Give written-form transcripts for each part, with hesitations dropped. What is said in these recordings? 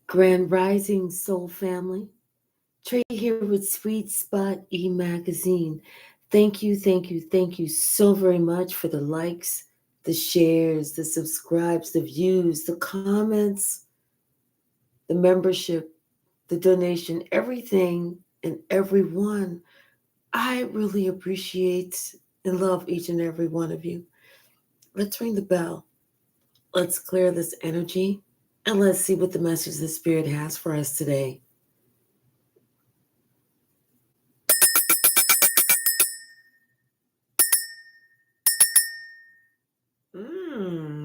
Grand Rising Soul Family. Trey here with Sweet Spot e-magazine. Thank you so very much for the likes, the shares, the subscribes, the views, the comments, the membership, the donation, everything and everyone. I really appreciate and love each and every one of you. Let's ring the bell. Let's clear this energy and let's see what the message the Spirit has for us today.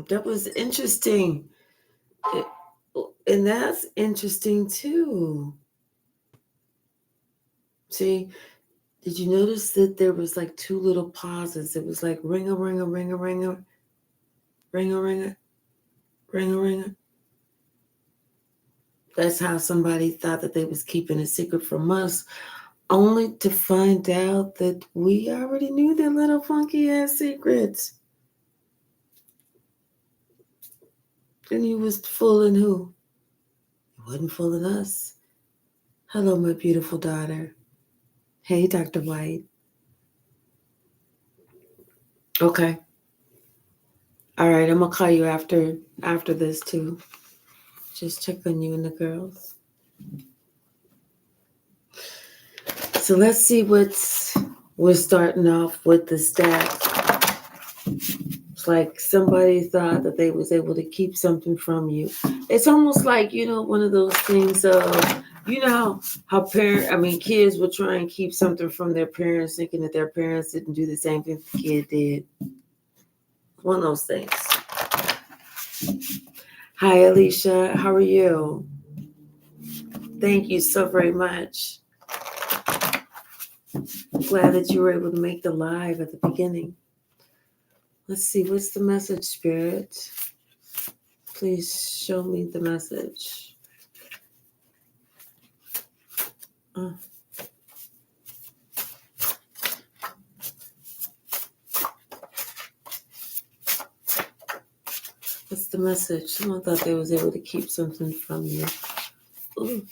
That was interesting. It- and that's interesting too. See, did you notice that there was like two little pauses? It was like ring a ring a ring a ring a ring a ring a ring a ring a. That's how somebody thought that they was keeping a secret from us, only to find out that we already knew their little funky ass secrets. And you was fooling who? You wasn't fooling us. Hello, my beautiful daughter. Hey, Dr. White. Okay. All right, I'm gonna call you after this too. Just check on you and the girls. So let's see we're starting off with the stats. It's like somebody thought that they was able to keep something from you. It's almost like, one of those things of, how kids will try and keep something from their parents, thinking that their parents didn't do the same thing the kid did. One of those things. Hi, Alicia. How are you? Thank you so very much. Glad that you were able to make the live at the beginning. Let's see, what's the message, Spirit? Please show me the message. What's the message? Someone thought they was able to keep something from you. Ooh.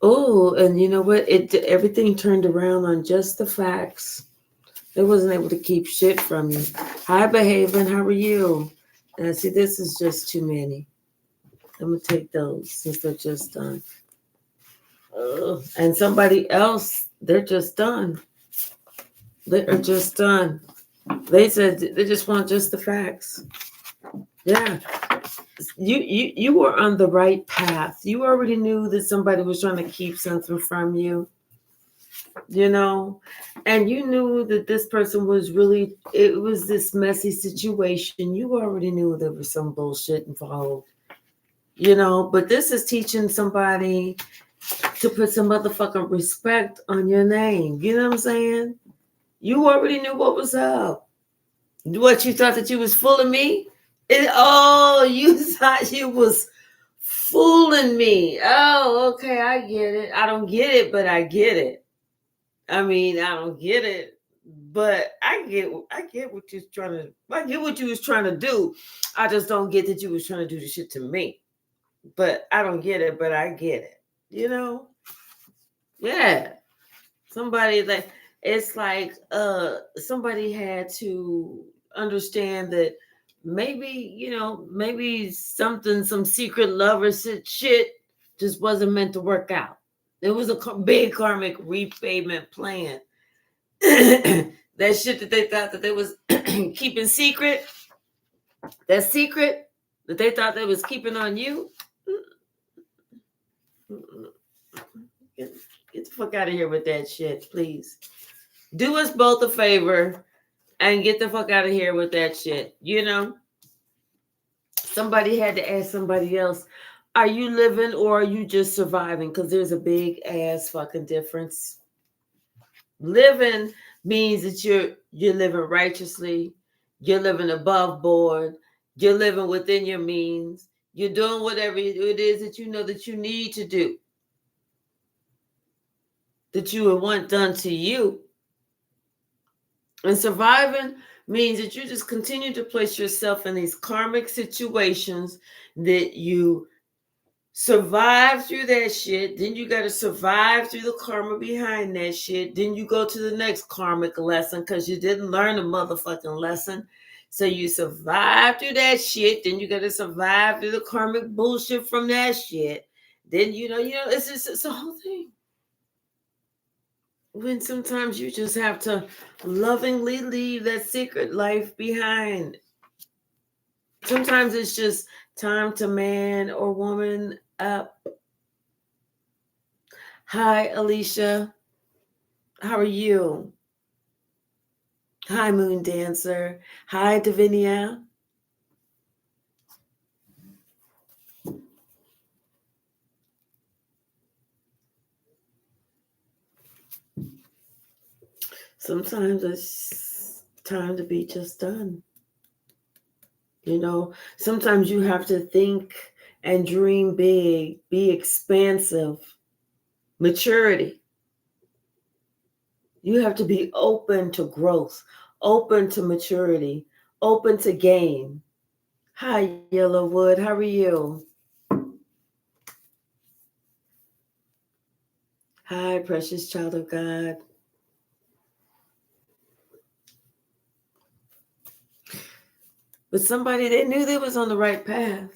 Oh, and you know what? Everything turned around on just the facts. They wasn't able to keep shit from you. Hi, behaving. How are you? And see, this is just too many. I'm gonna take those since they're just done. And somebody else, they're just done. They are just done. They said they just want just the facts. Yeah. You were on the right path. You already knew that somebody was trying to keep something from you, and you knew that this person was it was this messy situation. You already knew there was some bullshit involved, but this is teaching somebody to put some motherfucking respect on your name. You know what I'm saying? You already knew what was up. What, you thought that you was fooling me? You thought you was fooling me. Oh, okay, I get it. I don't get it, but I get it. I mean, I don't get it, but I get what you're trying to. I get what you was trying to do. I just don't get that you was trying to do the shit to me. But I don't get it, but I get it. Yeah. Somebody it's like somebody had to understand that maybe some secret lover shit just wasn't meant to work out. There was a big karmic repayment plan. That shit that they thought that they was keeping secret, that secret that they thought they was keeping on you, get the fuck out of here with that shit, please. Do us both a favor and get the fuck out of here with that shit. Somebody had to ask somebody else, are you living or are you just surviving? Because there's a big ass fucking difference. Living means that you're living righteously, you're living above board, you're living within your means, you're doing whatever it is that you know that you need to do, that you would want done to you. And surviving means that you just continue to place yourself in these karmic situations that you survive through that shit. Then you got to survive through the karma behind that shit. Then you go to the next karmic lesson because you didn't learn a motherfucking lesson. So you survive through that shit. Then you got to survive through the karmic bullshit from that shit. Then it's a whole thing. When sometimes you just have to lovingly leave that secret life behind. Sometimes it's just time to man or woman up. Hi, Alicia. How are you? Hi, Moon Dancer. Hi, Davinia. Sometimes it's time to be just done. Sometimes you have to think and dream big, be expansive. Maturity. You have to be open to growth, open to maturity, open to gain. Hi, Yellowwood. How are you? Hi, precious child of God. But somebody, they knew they was on the right path.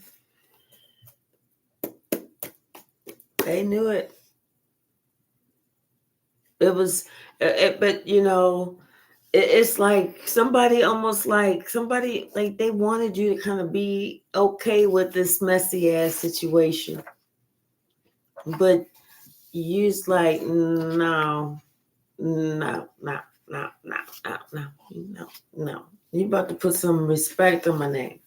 They knew it. It was, but it's like somebody like they wanted you to kind of be okay with this messy ass situation. But you's like, no. You about to put some respect on my name.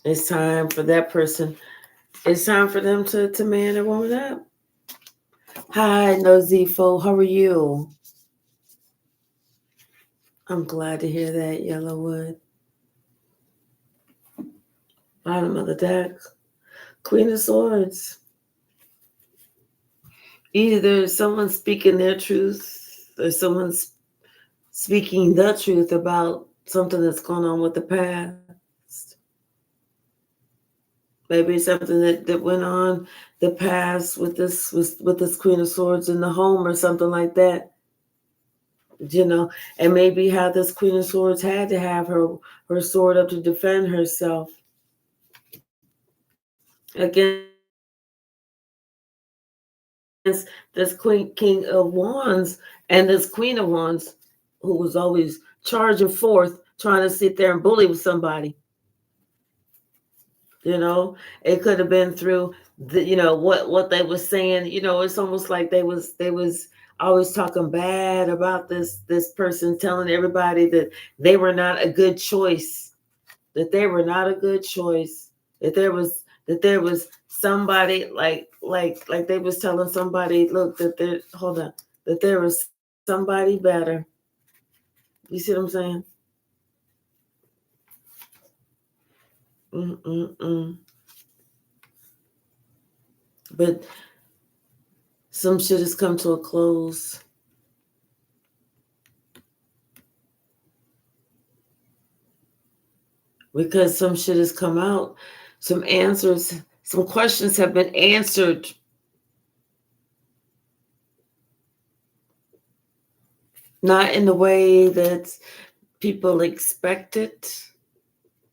It's time for that person. It's time for them to man or woman up. Hi, Nozifo. How are you? I'm glad to hear that, Yellowwood. Bottom of the deck. Queen of Swords. Either someone's speaking their truth or someone's speaking the truth about something that's going on with the past. Maybe something that went on the past with this Queen of Swords in the home or something like that. And maybe how this Queen of Swords had to have her sword up to defend herself against this King of Wands and this Queen of Wands who was always charging forth, trying to sit there and bully with somebody. It could have been through what they were saying. It's almost like they was always talking bad about this person, telling everybody that they were not a good choice, that there was somebody like they was telling somebody, look, that there was somebody better. You see what I'm saying? But some shit has come to a close. Because some shit has come out. Some answers, some questions have been answered. Not in the way that people expected,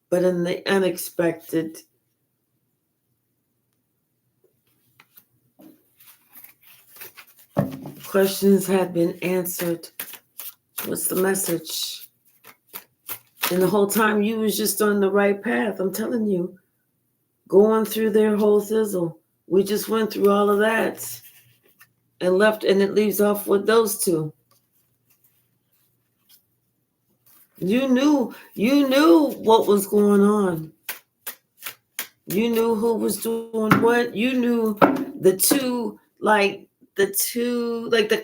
but in the unexpected. Questions have been answered. What's the message? And the whole time you was just on the right path. I'm telling you, going through their whole sizzle. We just went through all of that and left, and it leaves off with those two. You knew what was going on. You knew who was doing what. You knew the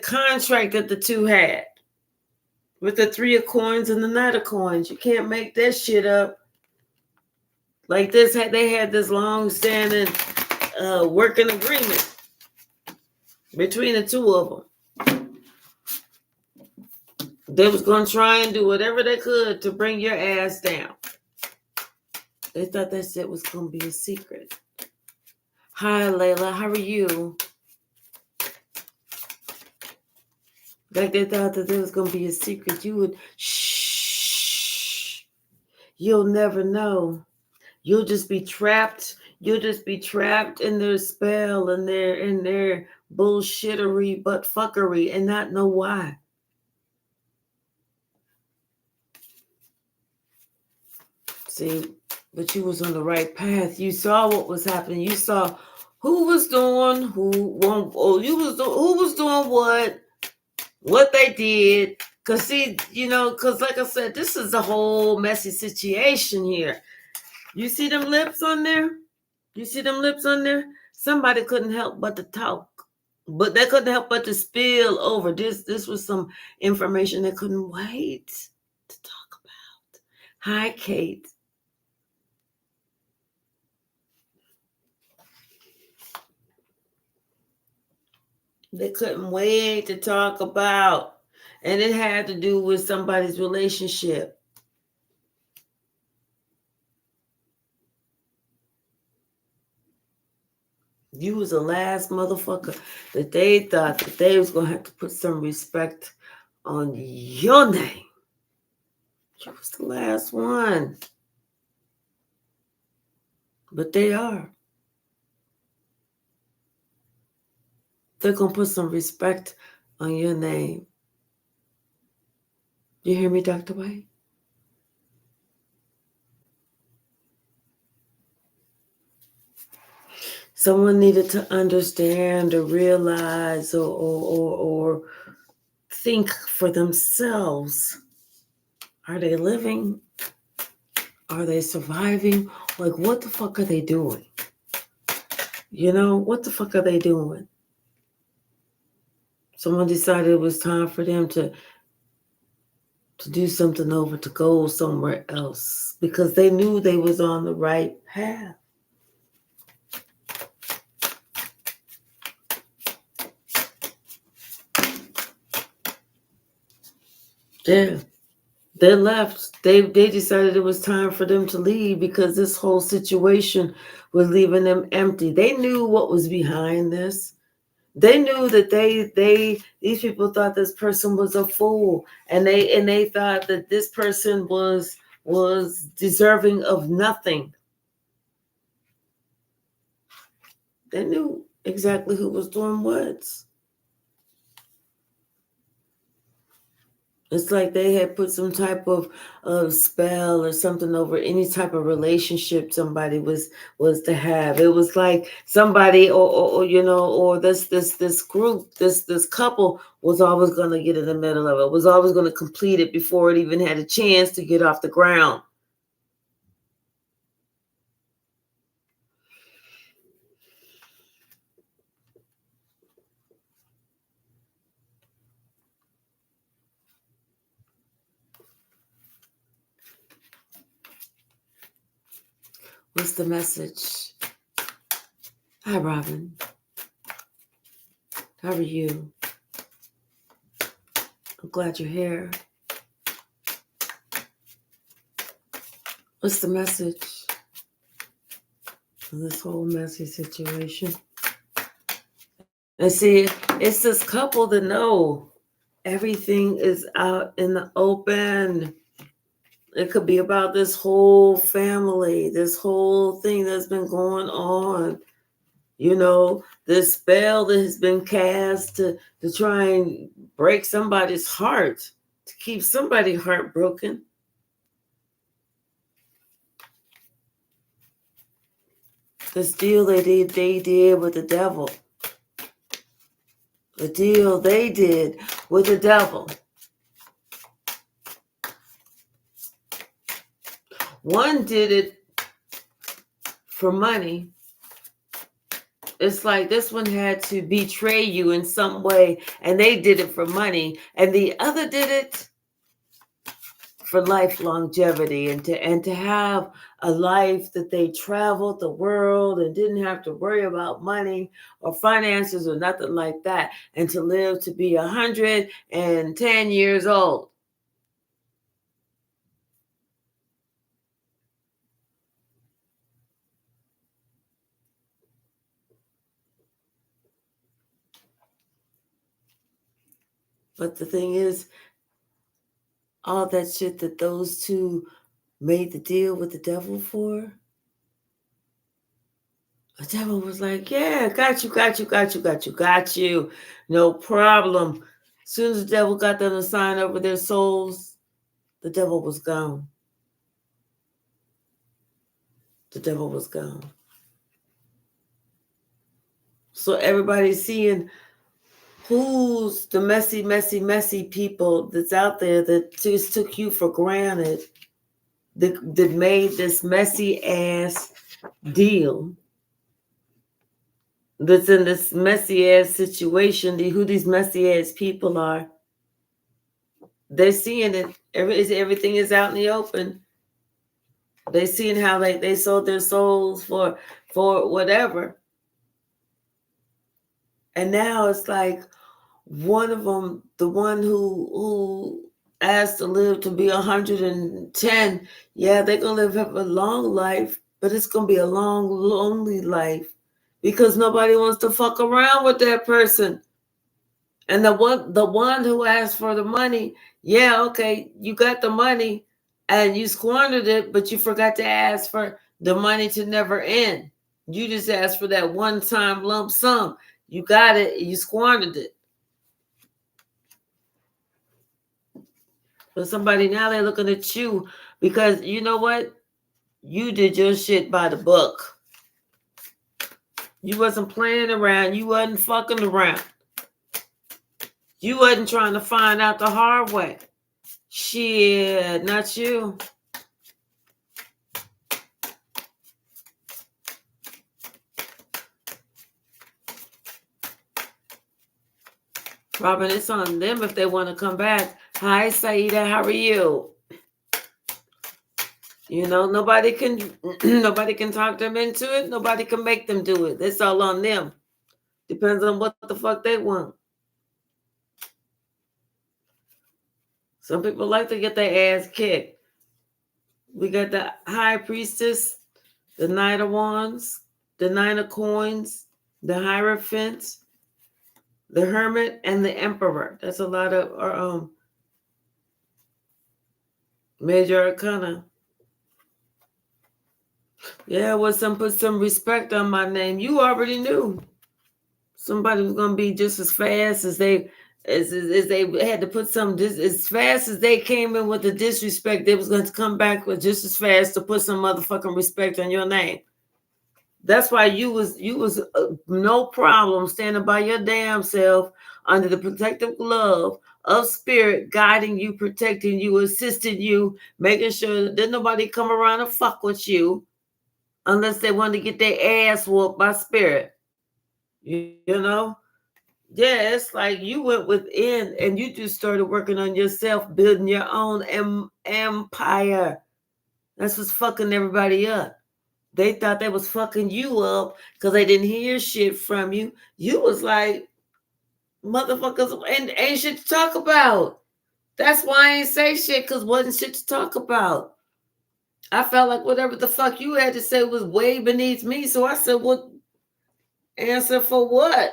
contract that the two had with the 3 of coins and the 9 of coins. You can't make that shit up. Like this, they had this long-standing working agreement between the two of them. They was going to try and do whatever they could to bring your ass down. They thought that shit was going to be a secret. Hi, Layla. How are you? Like they thought that there was going to be a secret. You would, shh. You'll never know. You'll just be trapped. You'll just be trapped in their spell and their bullshittery but fuckery and not know why. See, but you was on the right path. You saw what was happening. You saw who was doing who who was doing what they did. Cause see, cause like I said, this is a whole messy situation here. You see them lips on there? You see them lips on there? Somebody couldn't help but to talk. But they couldn't help but to spill over. This was some information they couldn't wait to talk about. Hi, Kate. They couldn't wait to talk about. And it had to do with somebody's relationship. You was the last motherfucker that they thought that they was going to have to put some respect on your name. You was the last one. But they are. They're going to put some respect on your name. You hear me, Dr. White? Someone needed to understand or realize or think for themselves. Are they living? Are they surviving? Like, what the fuck are they doing? What the fuck are they doing? Someone decided it was time for them to do something over, to go somewhere else, because they knew they was on the right path. Yeah. They left. They decided it was time for them to leave because this whole situation was leaving them empty. They knew what was behind this. They knew that these people thought this person was a fool, and they thought that this person was deserving of nothing. They knew exactly who was doing what. It's like they had put some type of spell or something over any type of relationship somebody was to have. It was like somebody or this group, this couple was always going to get in the middle of it, was always going to complete it before it even had a chance to get off the ground. What's the message? Hi, Robin. How are you? I'm glad you're here. What's the message of this whole messy situation? And see, it's this couple that know everything is out in the open. It could be about this whole family, this whole thing that's been going on. This spell that has been cast to try and break somebody's heart, to keep somebody's heart broken. This deal they did with the devil. The deal they did with the devil. One did it for money. It's like this one had to betray you in some way, and they did it for money, and the other did it for life longevity and to have a life that they traveled the world and didn't have to worry about money or finances or nothing like that, and to live to be 110 years old. But the thing is, all that shit that those two made the deal with the devil for, the devil was like, yeah, got you. No problem. As soon as the devil got them to sign over their souls, the devil was gone. The devil was gone. So everybody's seeing who's the messy people that's out there that just took you for granted, that made this messy ass deal, that's in this messy ass situation, who these messy ass people are. They're seeing it. Everything is out in the open. They're seeing how they sold their souls for whatever. And now it's like one of them, the one who asked to live to be 110, yeah, they're going to have a long life, but it's going to be a long, lonely life because nobody wants to fuck around with that person. And the one who asked for the money, yeah, okay, you got the money and you squandered it, but you forgot to ask for the money to never end. You just asked for that one-time lump sum. You got it, you squandered it. But somebody now, they're looking at you because you know what? You did your shit by the book. You wasn't playing around. You wasn't fucking around. You wasn't trying to find out the hard way. Shit, not you. Robin, it's on them if they want to come back. Hi, Saida, how are you? You know, nobody can talk them into it. Nobody can make them do it. It's all on them. Depends on what the fuck they want. Some people like to get their ass kicked. We got the High Priestess, the Knight of Wands, the Nine of Coins, the Hierophant, the Hermit, and the Emperor. That's a lot of major arcana. Yeah, well, put some respect on my name. You already knew somebody was gonna be just as fast as they had to put some as fast as they came in with the disrespect. They was going to come back with just as fast to put some motherfucking respect on your name. That's why you was no problem standing by your damn self under the protective glove of spirit, guiding you, protecting you, assisting you, making sure that nobody come around and fuck with you unless they want to get their ass whooped by spirit. You know? Yeah, it's like you went within and you just started working on yourself, building your own empire. That's what's fucking everybody up. They thought they was fucking you up because they didn't hear shit from you. You was like, motherfuckers, and ain't shit to talk about. That's why I ain't say shit, because wasn't shit to talk about. I felt like whatever the fuck you had to say was way beneath me. So I said, what? Answer for what?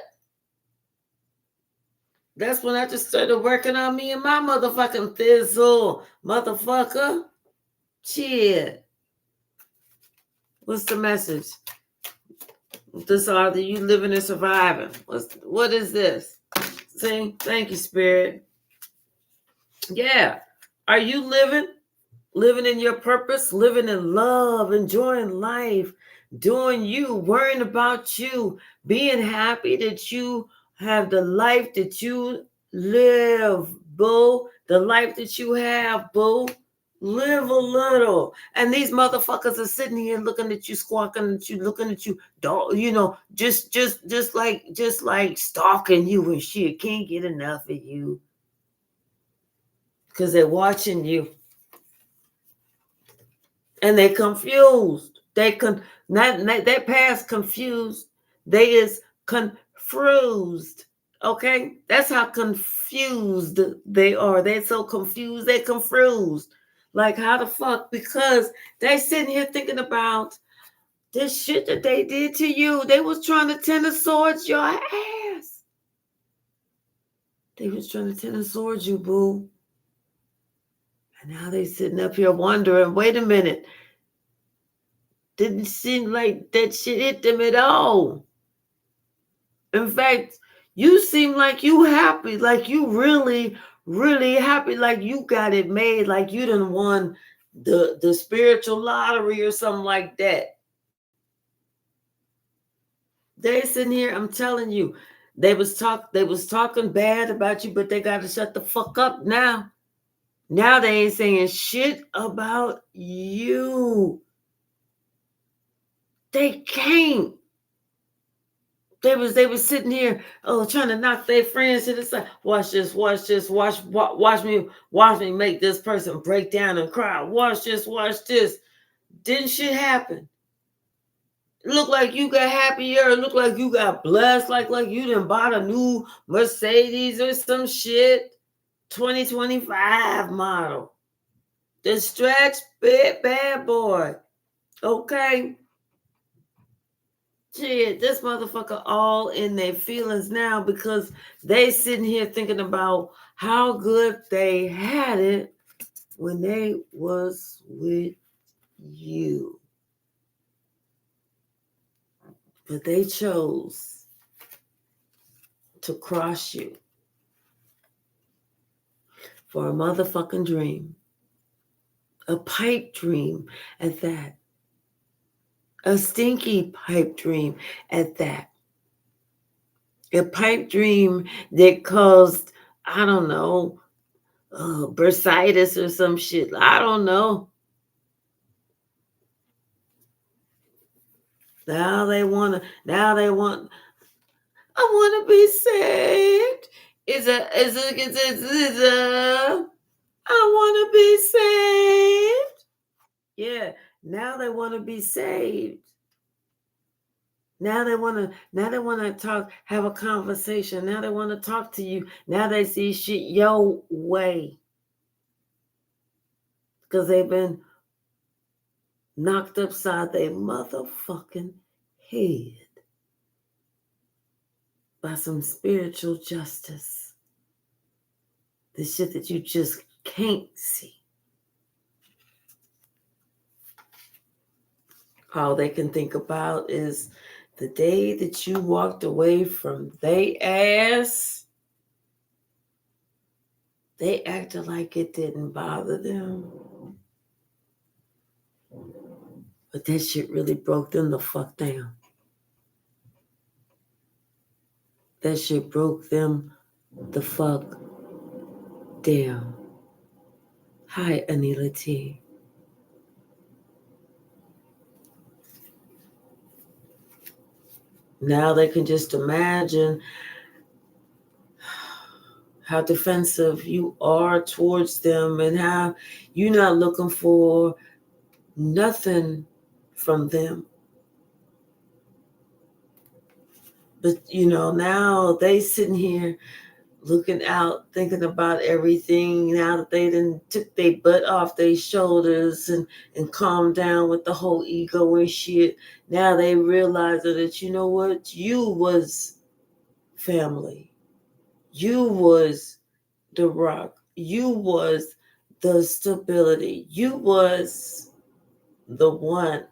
That's when I just started working on me and my motherfucking thizzle, motherfucker. Shit. What's the message? This are you living and surviving. What is this? See? Thank you, Spirit. Yeah. Are you living in your purpose, living in love, enjoying life, doing you, worrying about you, being happy that you have the life that you live, boo? The life that you have, boo. Live a little. And these motherfuckers are sitting here looking at you, squawking at you, looking at you, you know, just like stalking you and shit. Can't get enough of you. Because they're watching you. And they confused. They past confused. They is confused. Okay? That's how confused they are. They're so confused. They're confused. Like, how the fuck? Because they sitting here thinking about this shit that they did to you. They was trying to tender swords your ass. They was trying to turn swords you, boo. And now they sitting up here wondering, wait a minute. Didn't seem like that shit hit them at all. In fact, you seem like you happy, like you really, really happy, like you got it made, like you done won the spiritual lottery or something like that. They sitting here, I'm telling you, they was talking bad about you, but they gotta shut the fuck up now. Now they ain't saying shit about you. They can't. They was sitting here, trying to knock their friends to the side. Watch this, watch this, watch me make this person break down and cry. Watch this, watch this. Didn't shit happen? Look like you got happier. Look like you got blessed. Like you done bought a new Mercedes or some shit. 2025 model. The stretch bad boy. Okay. Shit, this motherfucker all in their feelings now because they sitting here thinking about how good they had it when they was with you. But they chose to cross you for a motherfucking dream. A pipe dream at that. A stinky pipe dream at that. A pipe dream that caused, I don't know, bursitis or some shit. I don't know. Now they want, I want to be saved. I want to be saved. Yeah, now they want to be saved. Now they want to talk, have a conversation. Now they want to talk to you. Now they see shit your way. Because they've been knocked upside their motherfucking head by some spiritual justice. The shit that you just can't see. All they can think about is the day that you walked away from they ass. They acted like it didn't bother them. But that shit really broke them the fuck down. That shit broke them the fuck down. Hi, Anila T. Now they can just imagine how defensive you are towards them and how you're not looking for nothing from them. But, now they sitting here looking out, thinking about everything. Now that they done took their butt off their shoulders and calmed down with the whole ego and shit. Now they realize that, you know what? You was family. You was the rock. You was the stability. You was the one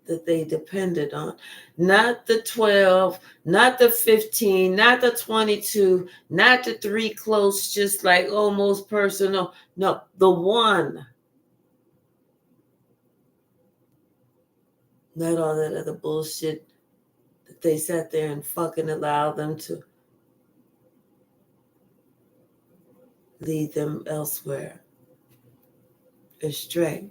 that they depended on. Not the 12, not the 15, not the 22, not the 3 close, just like almost personal. No, the one. Not all that other bullshit that they sat there and fucking allowed them to lead them elsewhere, astray.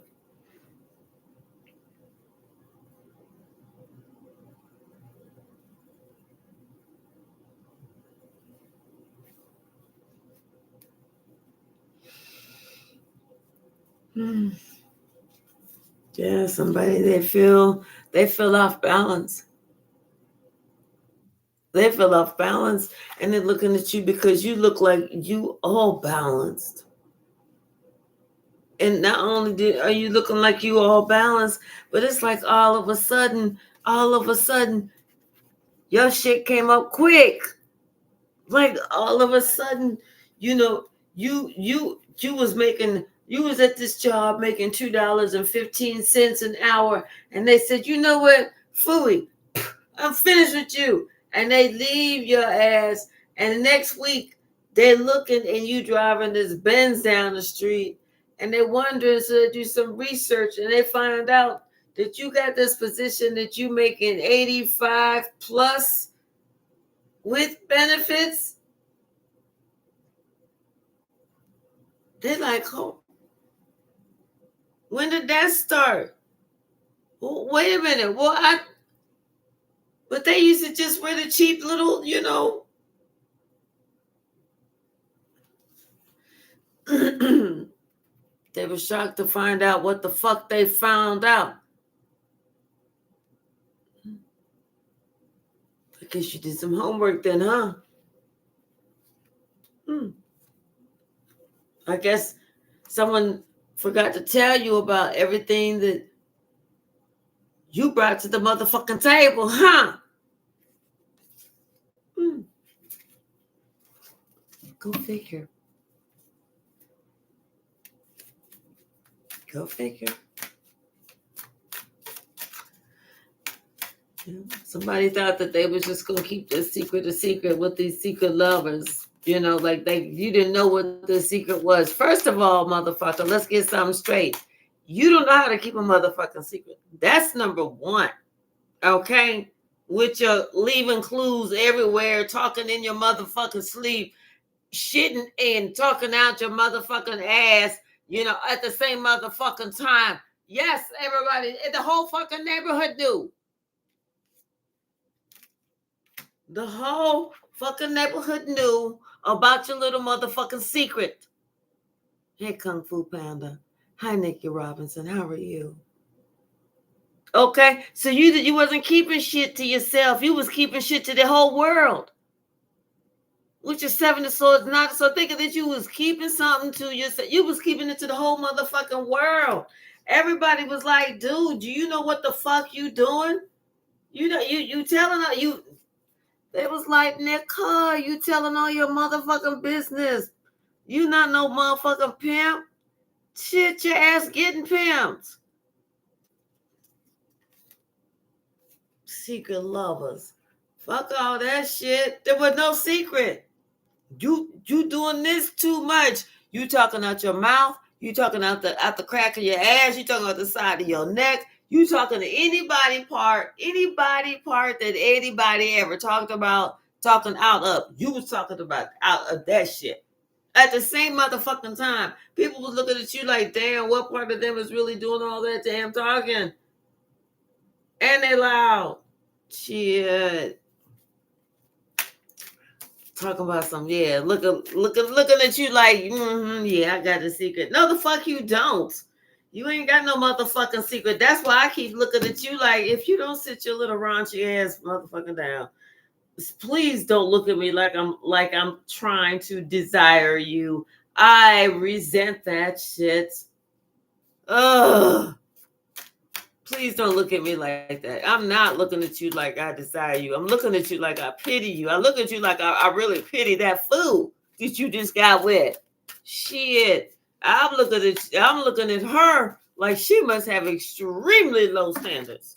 Yeah, somebody they feel off balance. They feel off balance and they're looking at you because you look like you all balanced. And not only are you looking like you all balanced, but it's like all of a sudden, your shit came up quick. Like all of a sudden, you know, you was making, you was at this job making $2.15 an hour, and they said, you know what, Fooey, I'm finished with you. And they leave your ass, and next week they're looking and you driving this Benz down the street, and they wonder, so they do some research and they find out that you got this position that you making 85 plus with benefits. They're like, oh, when did that start? Well, wait a minute. Well, but they used to just wear the cheap little, you know. They were shocked to find out what the fuck they found out. I guess you did some homework then, huh? I guess someone forgot to tell you about everything that you brought to the motherfucking table, huh? Go figure. Go figure. Somebody thought that they was just gonna keep this secret a secret with these secret lovers. You know, like you didn't know what the secret was. First of all, motherfucker, let's get something straight. You don't know how to keep a motherfucking secret. That's number one. Okay? With your leaving clues everywhere, talking in your motherfucking sleep, shitting and talking out your motherfucking ass, you know, at the same motherfucking time. Yes, everybody, the whole fucking neighborhood knew. The whole fucking neighborhood knew about your little motherfucking secret. Hey, Kung Fu Panda. Hi, Nikki Robinson. How are you? Okay, so you wasn't keeping shit to yourself. You was keeping shit to the whole world. With your seven of swords, not so thinking that you was keeping something to yourself. You was keeping it to the whole motherfucking world. Everybody was like, dude, do you know what the fuck you doing? You know, you telling her, you. They was like, Nicole, you telling all your motherfucking business. You not no motherfucking pimp. Shit, your ass getting pimped. Secret lovers. Fuck all that shit. There was no secret. You doing this too much. You talking out your mouth. You talking out the crack of your ass. You talking out the side of your neck. You talking to anybody part that anybody ever talked about, talking out of. You was talking about out of that shit. At the same motherfucking time, people was looking at you like, damn, what part of them is really doing all that damn talking? And they loud. Shit. Talking about some, yeah, looking at you like, yeah, I got a secret. No, the fuck you don't. You ain't got no motherfucking secret. That's why I keep looking at you like, if you don't sit your little raunchy ass motherfucking down, please don't look at me like I'm trying to desire you. I resent that shit. Ugh. Please don't look at me like that. I'm not looking at you like I desire you. I'm looking at you like I pity you. I look at you like I really pity that fool that you just got with. Shit. I'm looking at her like she must have extremely low standards.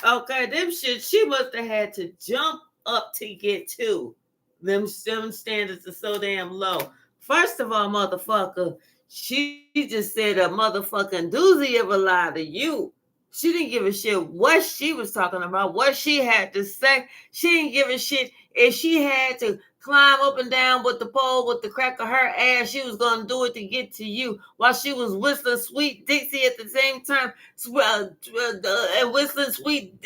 Okay, them shit, she must have had to jump up to get to. Them standards are so damn low. First of all, motherfucker, she just said a motherfucking doozy of a lie to you. She didn't give a shit what she was talking about, what she had to say. She didn't give a shit if she had to climb up and down with the pole with the crack of her ass. She was going to do it to get to you while she was whistling Sweet Dixie at the same time. And whistling Sweet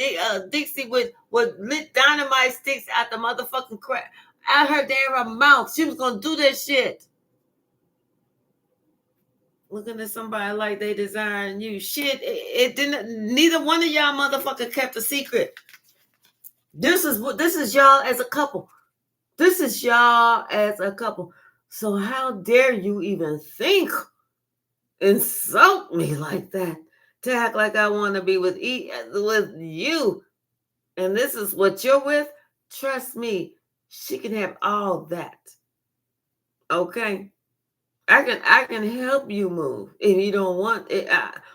Dixie with lit dynamite sticks out the motherfucking crack. Out her damn mouth. She was going to do that shit. Looking at somebody like they desiring you. Shit, it didn't. Neither one of y'all motherfucker kept a secret. This is y'all as a couple. This is y'all as a couple. So how dare you even think, insult me like that, to act like I want to be with you, and this is what you're with? Trust me, She can have all that. Okay. I can help you move if you don't want it.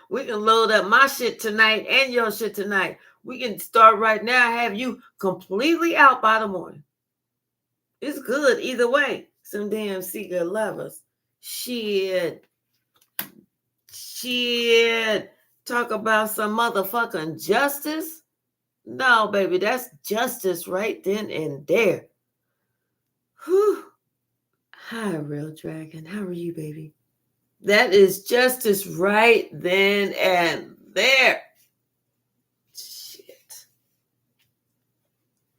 We can load up my shit tonight and your shit tonight. We can start right now, have you completely out by the morning. It's good either way. Some damn secret lovers. Shit. Shit. Talk about some motherfucking justice. No, baby, that's justice right then and there. Whew. Hi, real dragon. How are you, baby? That is justice right then and there. Shit.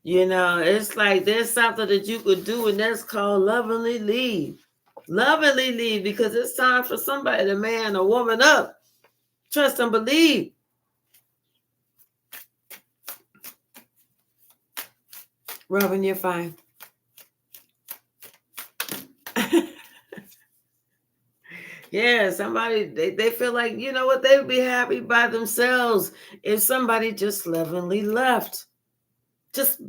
It's like there's something that you could do, and that's called lovingly leave. Lovingly leave, because it's time for somebody to man a woman up. Trust and believe. Robin, you're fine. Yeah, somebody, they feel like, you know what, they would be happy by themselves if somebody just lovingly left. Just,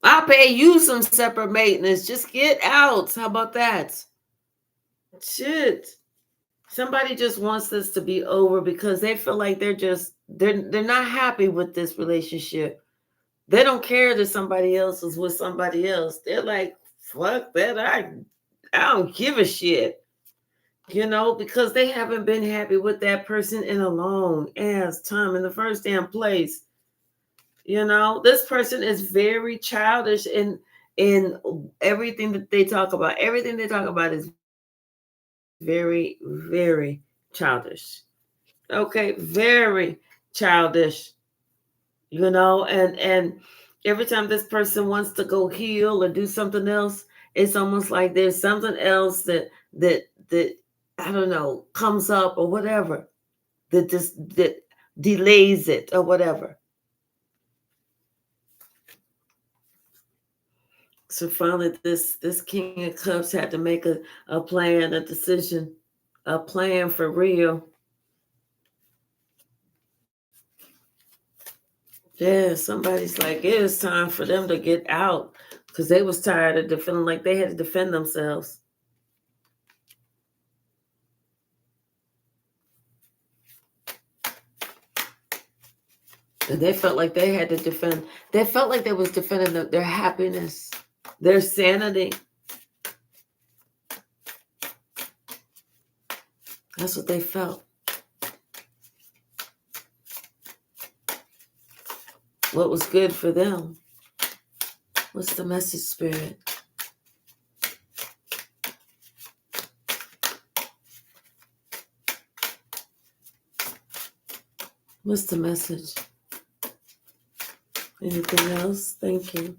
I'll pay you some separate maintenance. Just get out. How about that? Shit. Somebody just wants this to be over because they feel like they're not happy with this relationship. They don't care that somebody else is with somebody else. They're like, fuck that. I don't give a shit. Because they haven't been happy with that person in a long ass time in the first damn place. This person is very childish in everything that they talk about. Everything they talk about is very, very childish. Okay, very childish. And every time this person wants to go heal or do something else, it's almost like there's something else that I don't know comes up or whatever that delays it or whatever. So finally, this King of Cups had to make a plan, a decision, a plan for real. Yeah, somebody's like, it is time for them to get out because they was tired of feeling like they had to defend themselves. And they felt like they had to defend. They felt like they was defending their happiness, their sanity. That's what they felt. What was good for them? What's the message, Spirit? What's the message? Anything else? Thank you.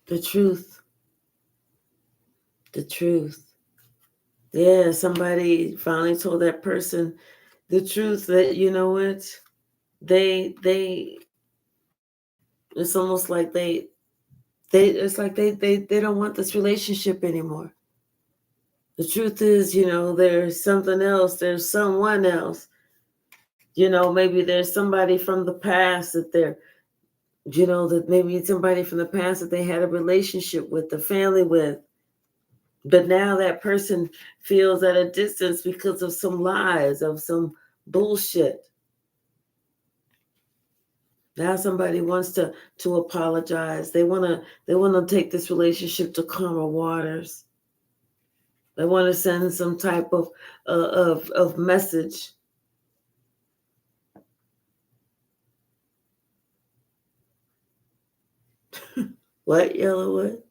The truth. The truth. Yeah, somebody finally told that person the truth that, you know what? They it's almost like they don't want this relationship anymore. The truth is, there's something else, there's someone else. Maybe there's somebody from the past that that maybe somebody from the past that they had a relationship with, a family with. But now that person feels at a distance because of some lies, of some bullshit. Now somebody wants to apologize. They wanna take this relationship to calmer waters. They want to send some type of message. What, Yellowwood?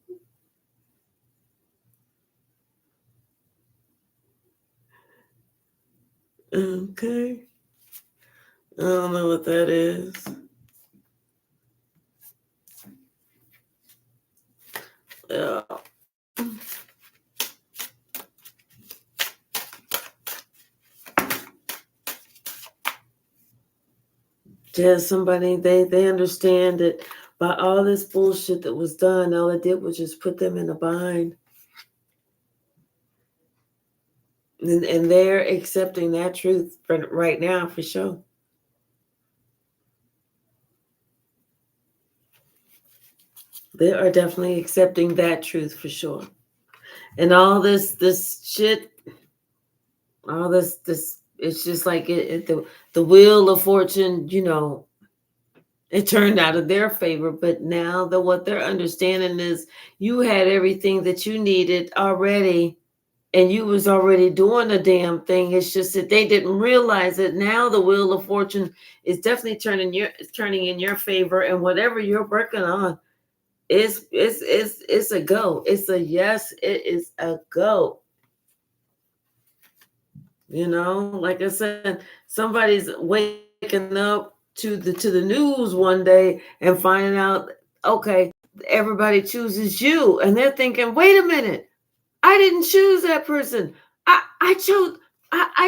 Okay. I don't know what that is. Yeah. Yeah, somebody, they understand that by all this bullshit that was done, all it did was just put them in a bind. And they're accepting that truth right now for sure. They are definitely accepting that truth for sure. And all this shit, all this it's just like the wheel of fortune, it turned out in their favor. But now what they're understanding is you had everything that you needed already, and you was already doing the damn thing. It's just that they didn't realize it. Now the wheel of fortune is definitely turning in your favor, and whatever you're working on, it's a go. It's a yes. It is a go. Like I said, somebody's waking up to the news one day and finding out, okay, everybody chooses you, and they're thinking, wait a minute, I didn't choose that person. I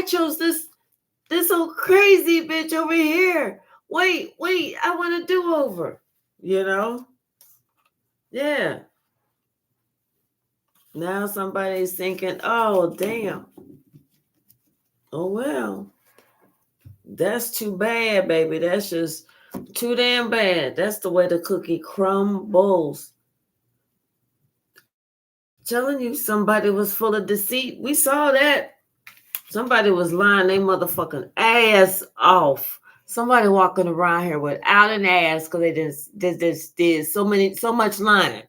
chose this old crazy bitch over here. Wait, I want a do-over. You know? Yeah. Now somebody's thinking, oh damn. Oh well. That's too bad, baby. That's just too damn bad. That's the way the cookie crumbles. Telling you somebody was full of deceit. We saw that. Somebody was lying their motherfucking ass off. Somebody walking around here without an ass because they just did so much lying.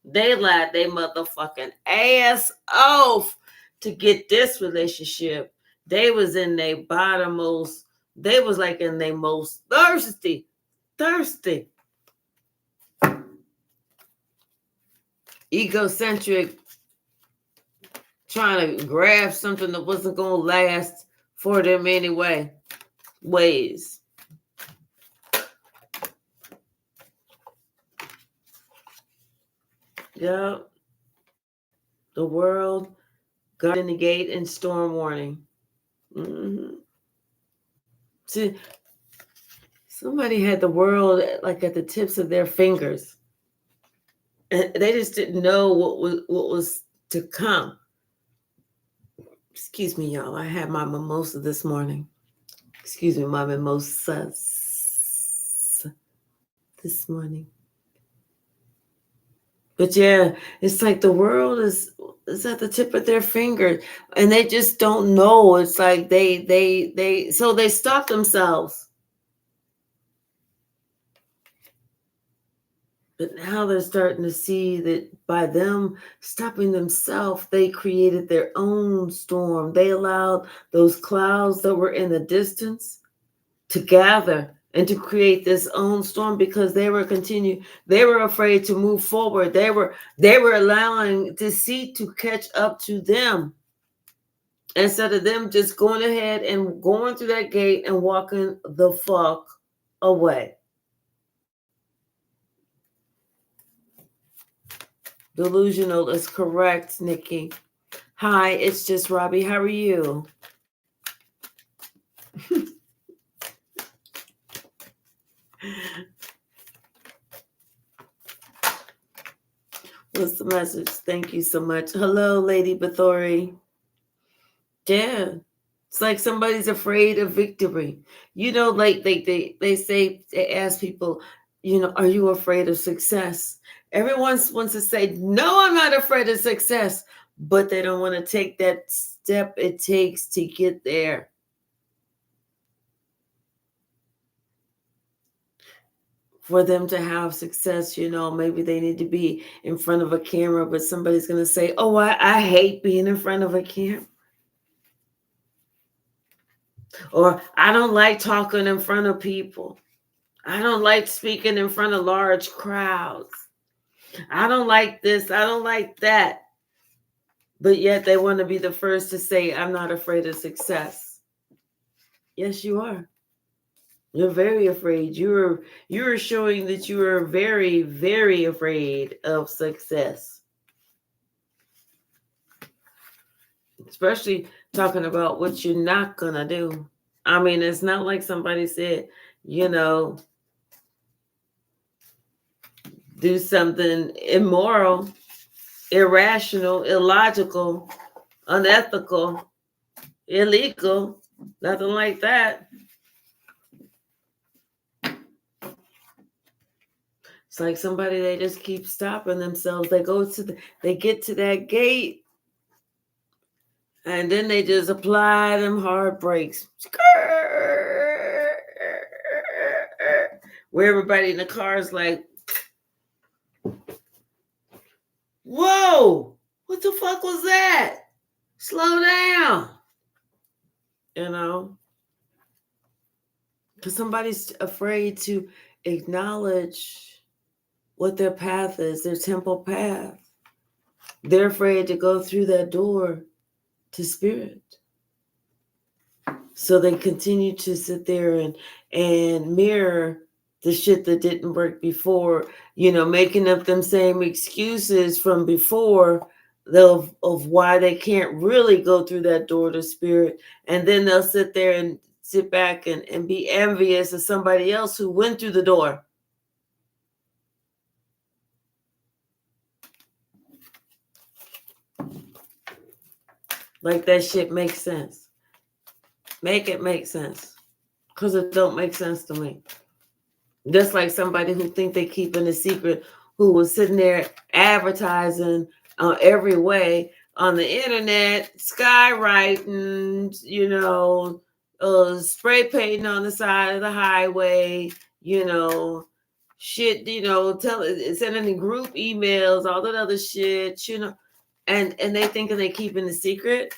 They lied their motherfucking ass off to get this relationship. They was in their bottommost. They was like in their most thirsty. Egocentric, trying to grab something that wasn't going to last for them anyway. Ways. Yeah. The world, guard in the gate, and storm warning. Mm-hmm. See, somebody had the world like at the tips of their fingers. And they just didn't know what was to come. Excuse me, y'all. I had my mimosa this morning. Excuse me, my mimosas this morning. But yeah, it's like the world is at the tip of their finger, and they just don't know. It's like they stop themselves. But now they're starting to see that by them stopping themselves, they created their own storm. They allowed those clouds that were in the distance to gather and to create this own storm because they were afraid to move forward. They were allowing deceit to catch up to them instead of them just going ahead and going through that gate and walking the fuck away. Delusional is correct, Nikki. Hi, it's just Robbie. How are you? What's the message? Thank you so much. Hello, Lady Bathory. Yeah. It's like somebody's afraid of victory. Like they say, they ask people, are you afraid of success? Everyone wants to say, no, I'm not afraid of success, but they don't want to take that step it takes to get there. For them to have success, maybe they need to be in front of a camera, but somebody's going to say, oh, I hate being in front of a camera. Or I don't like talking in front of people. I don't like speaking in front of large crowds. I don't like this. I don't like that. But yet they want to be the first to say, I'm not afraid of success. Yes, you are. You're very afraid. You're showing that you are very, very afraid of success. Especially talking about what you're not going to do. I mean, it's not like somebody said, do something immoral, irrational, illogical, unethical, illegal, nothing like that. It's like somebody, they just keep stopping themselves. They get to that gate, and then they just apply them hard brakes. Where everybody in the car is like, whoa, what the fuck was that? Slow down. You know? Because somebody's afraid to acknowledge what their path is, their temple path. They're afraid to go through that door to spirit. So they continue to sit there and mirror the shit that didn't work before, making up them same excuses from before of why they can't really go through that door to spirit. And then they'll sit there and sit back and be envious of somebody else who went through the door. Like that shit makes sense. Make it make sense. Because it don't make sense to me. Just like somebody who think they keeping a secret, who was sitting there advertising every way on the internet, skywriting, spray painting on the side of the highway, shit, sending group emails, all that other shit, and they thinking they keeping the secret.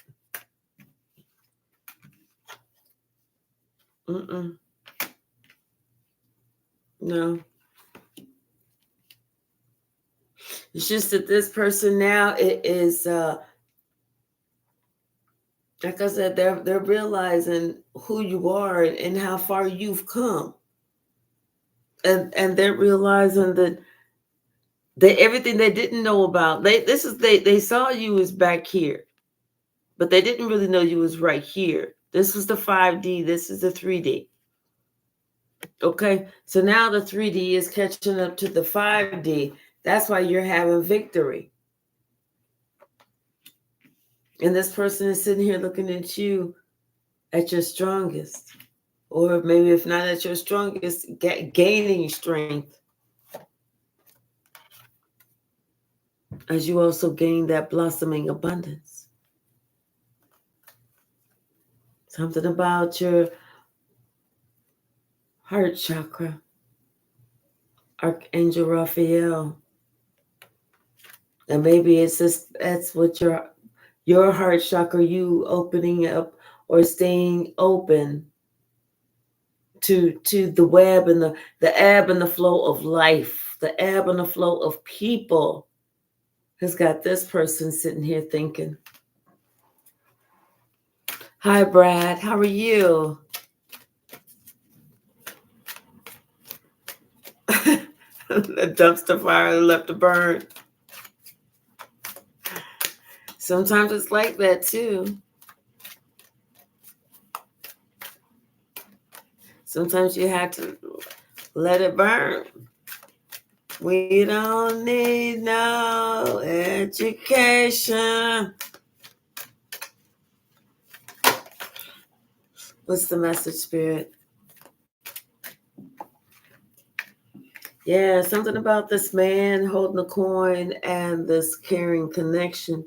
No. It's just that this person now is like I said, they're realizing who you are and how far you've come. And they're realizing that everything they didn't know about, they saw you as back here, but they didn't really know you was right here. This was the 5D, this is the 3D. Okay, so now the 3D is catching up to the 5D. That's why you're having victory. And this person is sitting here looking at you at your strongest. Or maybe if not at your strongest, gaining strength. As you also gain that blossoming abundance. Something about your heart chakra. Archangel Raphael. And maybe it's just, that's what your heart chakra, you opening up or staying open to the web and the ebb and the flow of life, the ebb and the flow of people, has got this person sitting here thinking. Hi, Brad. How are you? The dumpster fire left to burn. Sometimes it's like that too. Sometimes you have to let it burn. We don't need no education. What's the message, Spirit? Yeah, something about this man holding a coin and this caring connection.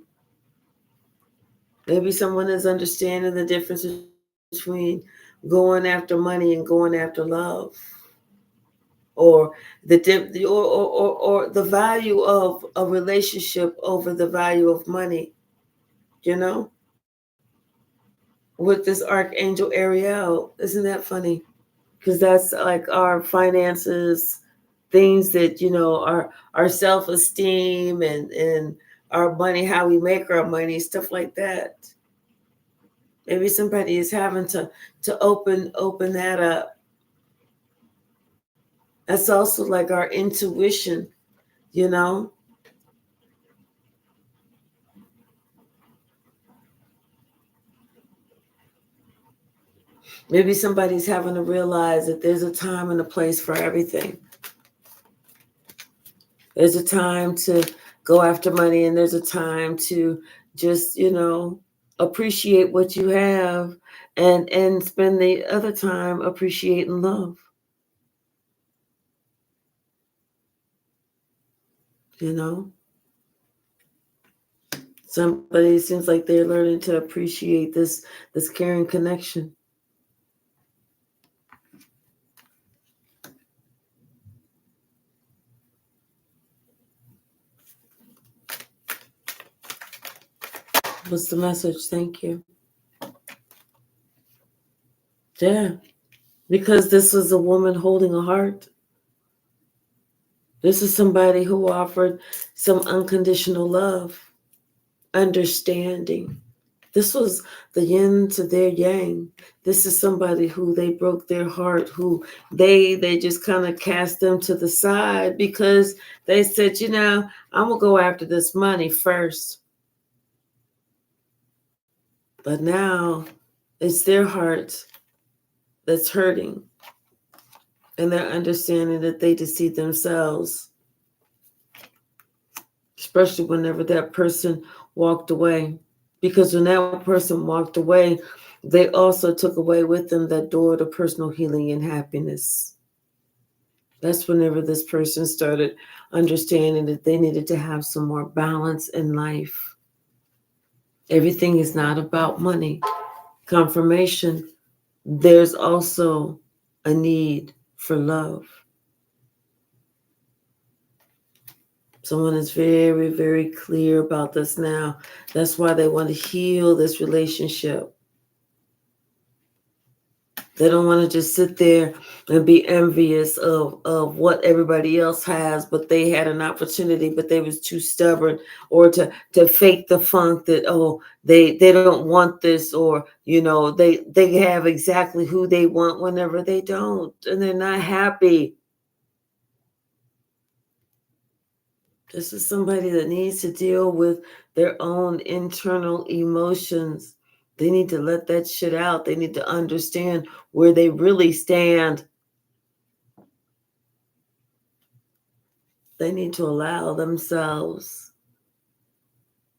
Maybe someone is understanding the difference between going after money and going after love. Or the value of a relationship over the value of money, with this Archangel Ariel. Isn't that funny? Because that's like our finances, things that, our self-esteem and our money, how we make our money, stuff like that. Maybe somebody is having to open that up. That's also like our intuition, Maybe somebody's having to realize that there's a time and a place for everything. There's a time to go after money, and there's a time to just, appreciate what you have and spend the other time appreciating love. You know, somebody seems like they're learning to appreciate this caring connection. What's the message? Thank you. Yeah, because this was a woman holding a heart. This is somebody who offered some unconditional love, understanding. This was the yin to their yang. This is somebody who they broke their heart, who they just kind of cast them to the side because they said, I'm gonna go after this money first. But now it's their heart that's hurting, and they're understanding that they deceive themselves, especially whenever that person walked away. Because when that person walked away, they also took away with them that door to personal healing and happiness. That's whenever this person started understanding that they needed to have some more balance in life. Everything is not about money. Confirmation, there's also a need for love. Someone is very, very clear about this now. That's why they want to heal this relationship. They don't want to just sit there and be envious of what everybody else has, but they had an opportunity, but they was too stubborn, or to fake the funk that, they don't want this, or they have exactly who they want whenever they don't, and they're not happy. This is somebody that needs to deal with their own internal emotions. They need to let that shit out. They need to understand where they really stand. They need to allow themselves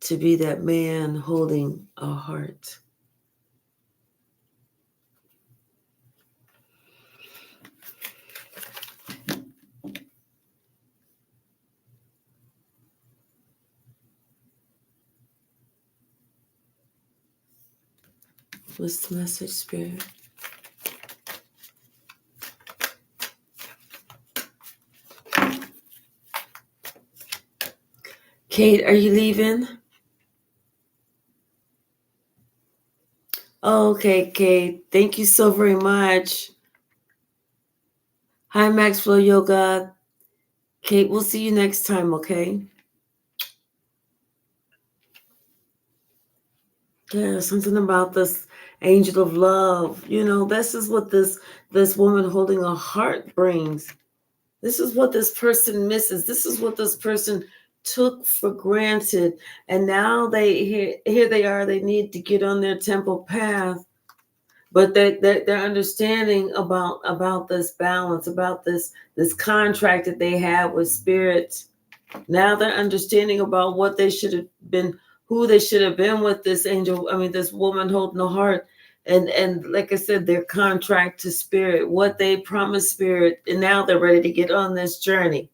to be that man holding a heart. What's the message, Spirit? Kate, are you leaving? Okay, Kate. Thank you so very much. Hi, Max Flow Yoga. Kate, we'll see you next time, okay? Yeah, something about this angel of love. This is what this woman holding a heart brings. This is what this person misses. This is what this person took for granted. And now here they are. They need to get on their temple path. But they're understanding about this balance, about this contract that they have with spirit. Now they're understanding about what they should have been, who they should have been with this angel. I mean, this woman holding the heart. And like I said, their contract to spirit, what they promised spirit, and now they're ready to get on this journey.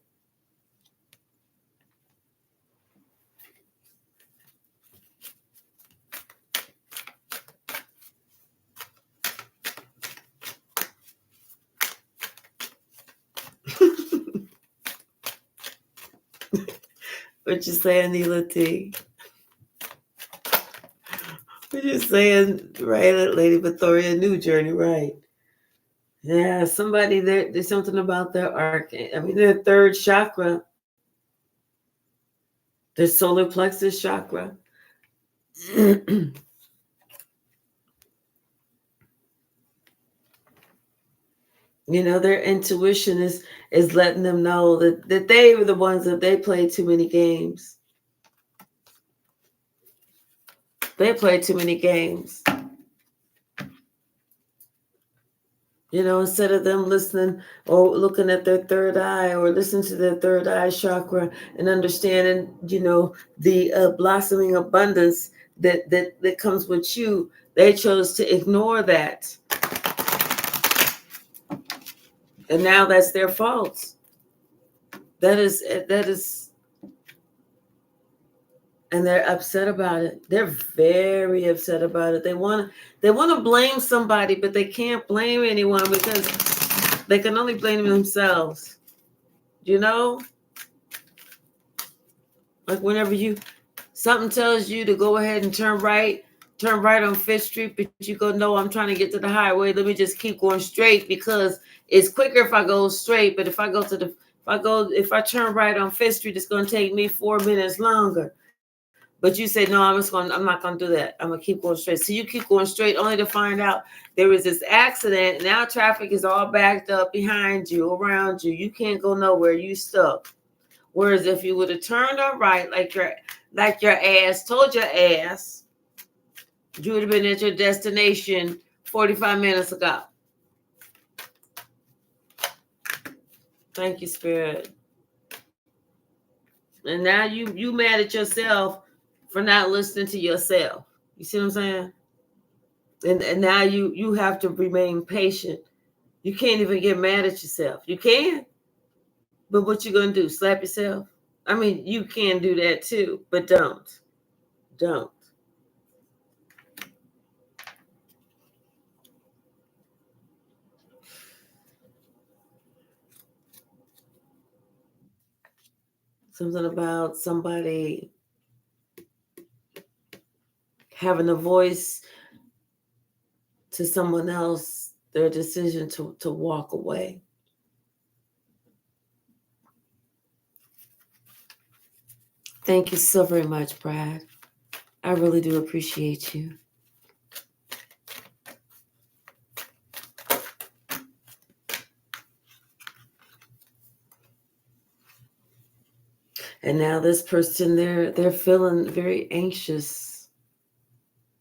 What you saying, Neela T? What you saying, right, Lady Victoria? New journey, right? Yeah, somebody there's something about their their third chakra, their solar plexus chakra. Their intuition is letting them know that they were the ones that they played too many games. They played too many games. Instead of them listening or looking at their third eye or listening to their third eye chakra and understanding, the blossoming abundance that comes with you, they chose to ignore that. And now that's their fault. That is And they're upset about it. They're very upset about it. They want to blame somebody, but they can't blame anyone because they can only blame themselves. You know? Like whenever something tells you to go ahead and turn right on Fifth Street, but you go, no, I'm trying to get to the highway. Let me just keep going straight because it's quicker if I go straight. But if I turn right on Fifth Street, it's going to take me 4 minutes longer. But you say, no, I'm not going to do that. I'm going to keep going straight. So you keep going straight only to find out there is this accident. Now traffic is all backed up behind you, around you. You can't go nowhere. You stuck. Whereas if you would have turned on right, like your ass told your ass, you would have been at your destination 45 minutes ago. Thank you, Spirit. And now you mad at yourself for not listening to yourself. You see what I'm saying? And now you have to remain patient. You can't even get mad at yourself. You can, but what you gonna do? Slap yourself? I mean, you can do that too, but don't. Something about somebody having a voice to someone else, their decision to walk away. Thank you so very much, Brad. I really do appreciate you. And now this person, they're feeling very anxious.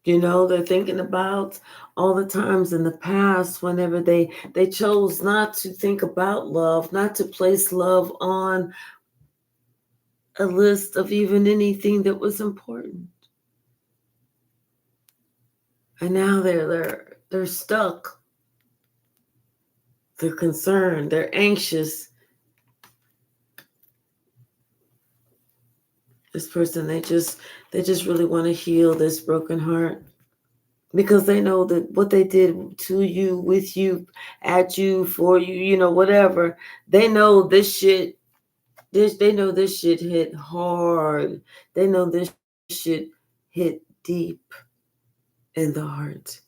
You know, they're thinking about all the times in the past whenever they chose not to think about love, not to place love on a list of even anything that was important. And now they're stuck. They're concerned. They're anxious. This person, they just really want to heal this broken heart because they know that what they did to you, with you, at you, for you, you know, whatever. They know this shit. They know this shit hit hard. They know this shit hit deep in the heart.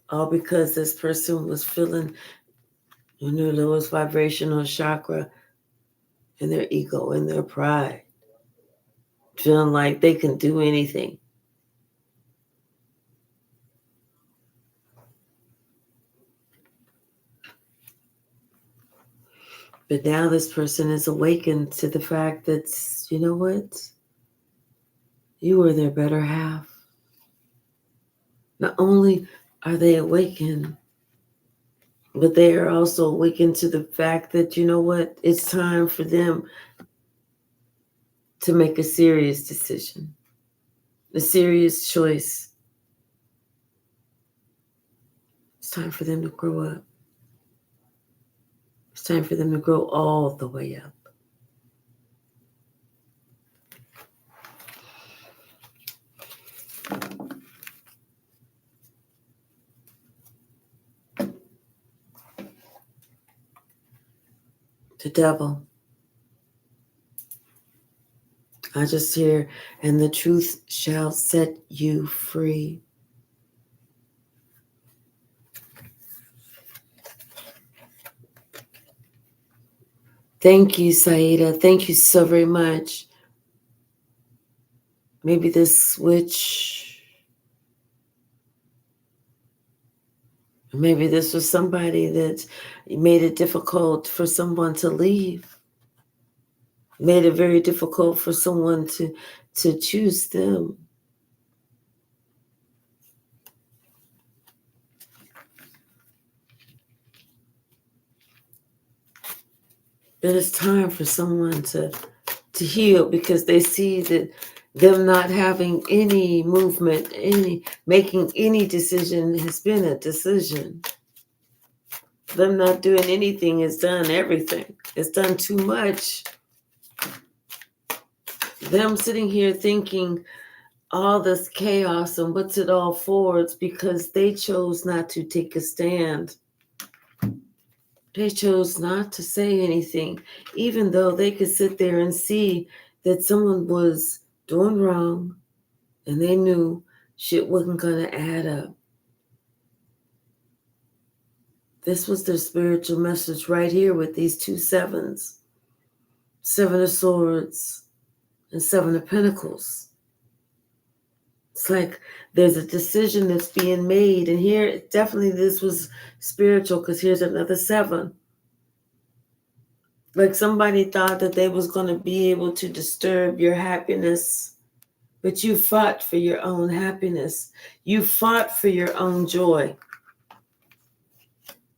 All because this person was feeling in their lowest vibrational chakra, in their ego, in their pride, feeling like they can do anything. But now this person is awakened to the fact that, you know what? You are their better half. Not only are they awakened, but they are also awakened to the fact that, you know what? It's time for them to make a serious decision, a serious choice. It's time for them to grow up. It's time for them to grow all the way up. The devil. I just hear, and the truth shall set you free. Thank you, Saida. Thank you so very much. Maybe this switch, maybe this was somebody that made it difficult for someone to leave. Made it very difficult for someone to choose them. But it's time for someone to heal because they see that them not having any movement, making any decision has been a decision. Them not doing anything has done everything. It's done too much. them sitting here thinking all this chaos and what's it all for, it's because they chose not to take a stand. They chose not to say anything, even though they could sit there and see that someone was doing wrong and they knew shit wasn't going to add up. This was their spiritual message right here with these 2 sevens, 7 of Swords and 7 of Pentacles. It's like there's a decision that's being made. And here, definitely this was spiritual because here's another 7. Like somebody thought that they was going to be able to disturb your happiness, but you fought for your own happiness. You fought for your own joy.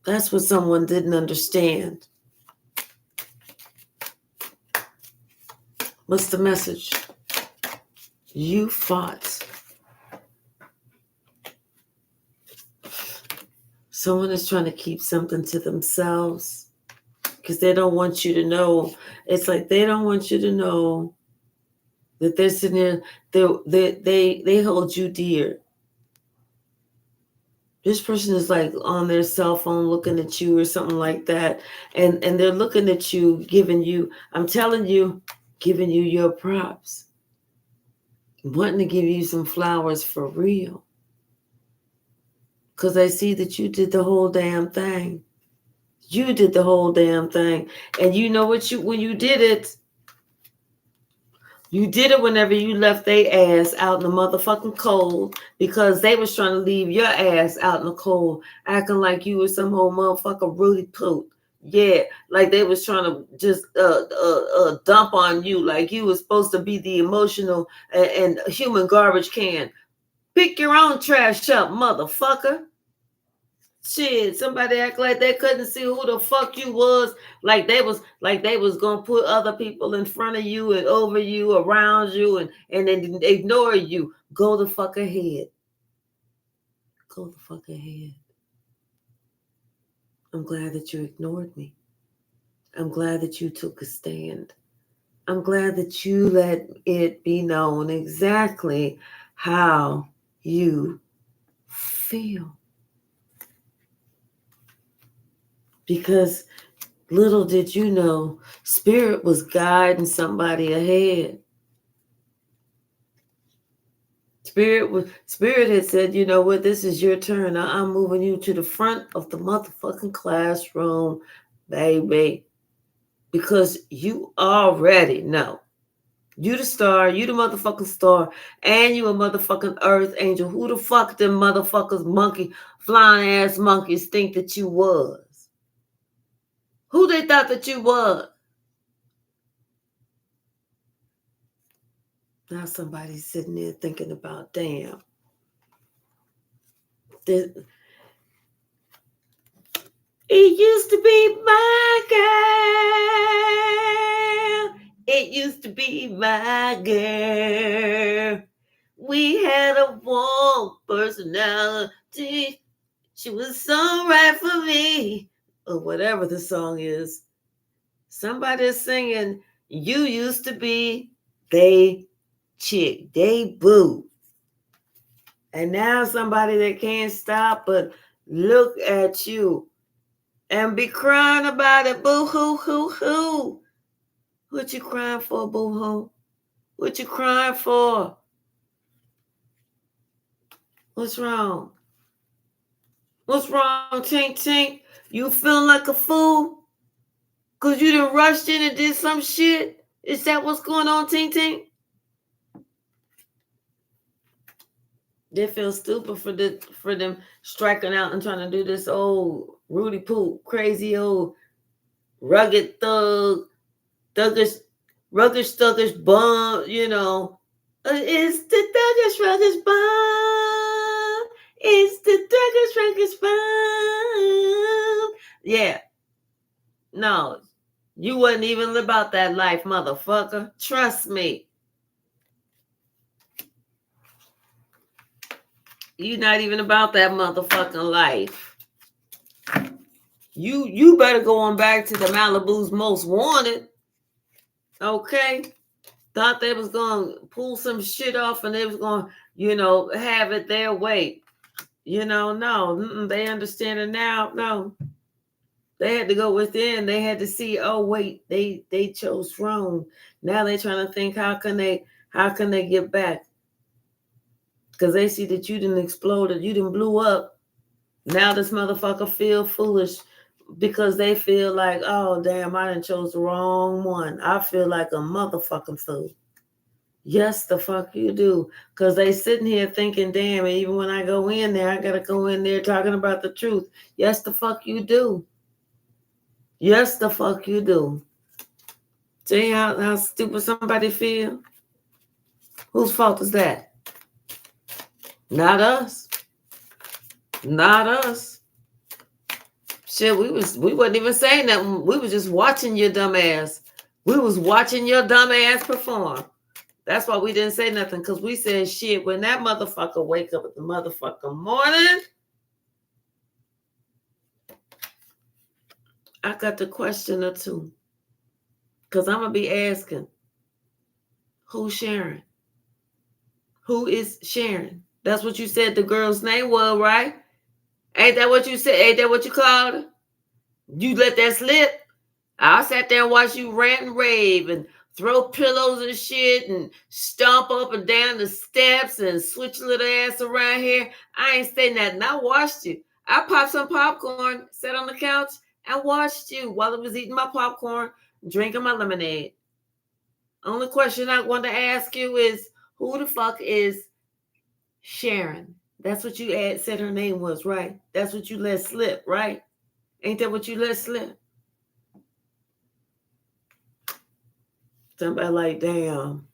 That's what someone didn't understand. What's the message? You fought. Someone is trying to keep something to themselves because they don't want you to know. It's like they don't want you to know that they're sitting there, they hold you dear. This person is like on their cell phone looking at you or something like that. And they're looking at you, giving you, I'm telling you, giving you your props. Wanting to give you some flowers for real. Because I see that you did the whole damn thing. You did the whole damn thing. And you know what, when you did it, you did it whenever you left their ass out in the motherfucking cold because they was trying to leave your ass out in the cold, acting like you was some old motherfucker Rudy Poot. Yeah, like they was trying to just dump on you, like you was supposed to be the emotional and human garbage can. Pick your own trash up, motherfucker. Shit, somebody act like they couldn't see who the fuck you was, like they was gonna put other people in front of you and over you, around you, and then ignore you. Go the fuck ahead. Go the fuck ahead. I'm glad that you ignored me. I'm glad that you took a stand. I'm glad that you let it be known exactly how you feel. Because little did you know, Spirit was guiding somebody ahead. Spirit had said, you know what, this is your turn. I'm moving you to the front of the motherfucking classroom, baby. Because you already know. You the star, you the motherfucking star, and you a motherfucking earth angel. Who the fuck them motherfuckers, flying ass monkeys think that you was? Who they thought that you was? Now somebody's sitting there thinking about, damn. It used to be my girl. It used to be my girl. We had a warm personality. She was so right for me. Or whatever the song is. Somebody's singing, you used to be they chick, they boo. And now somebody that can't stop but look at you and be crying about it. Boo hoo hoo hoo. What you crying for, boo hoo? What you crying for? What's wrong? What's wrong, Tink Tink? You feeling like a fool? Because you done rushed in and did some shit? Is that what's going on, Tink Tink? They feel stupid for them striking out and trying to do this old Rudy Poop, crazy old rugged thuggish bum, you know. It's the thuggish bum. It's the thuggish bum. Yeah. No, you wasn't even about that life, motherfucker. Trust me. You're not even about that motherfucking life. You better go on back to the Malibu's Most Wanted. Okay? Thought they was going to pull some shit off and they was going to, you know, have it their way. You know, no, they understand it now. No, they had to go within. They had to see, oh, wait, they chose wrong. Now they're trying to think, how can they get back? Because they see that you didn't explode, you didn't blew up. Now this motherfucker feel foolish because they feel like, oh, damn, I done chose the wrong one. I feel like a motherfucking fool. Yes, the fuck you do. Because they sitting here thinking, damn, even when I go in there, I got to go in there talking about the truth. Yes, the fuck you do. Yes, the fuck you do. See how stupid somebody feel? Whose fault is that? Not us. Not us. Shit, we wasn't even saying that. We was just watching your dumb ass. We was watching your dumb ass perform. That's why we didn't say nothing, because we said shit. When that motherfucker wake up at the motherfucking morning, I got the question or two. Because I'm going to be asking, who's Sharon? Who is Sharon? That's what you said the girl's name was, right? Ain't that what you said? Ain't that what you called her? You let that slip? I sat there and watched you rant and rave and throw pillows and shit and stomp up and down the steps and switch your little ass around here. I ain't saying nothing. I watched you. I popped some popcorn, sat on the couch, and watched you while I was eating my popcorn, drinking my lemonade. Only question I want to ask you is, who the fuck is Sharon? That's what you said her name was, right? That's what you let slip, right? Ain't that what you let slip? Somebody like, damn.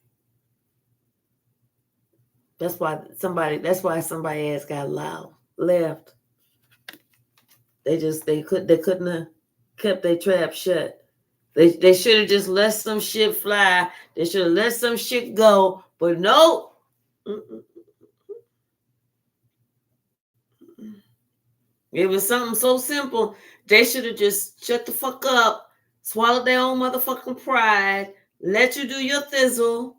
That's why somebody ass got loud, left. They couldn't have kept their trap shut. They should have just let some shit fly. They should have let some shit go. But no. It was something so simple. They should have just shut the fuck up, swallowed their own motherfucking pride, let you do your thizzle,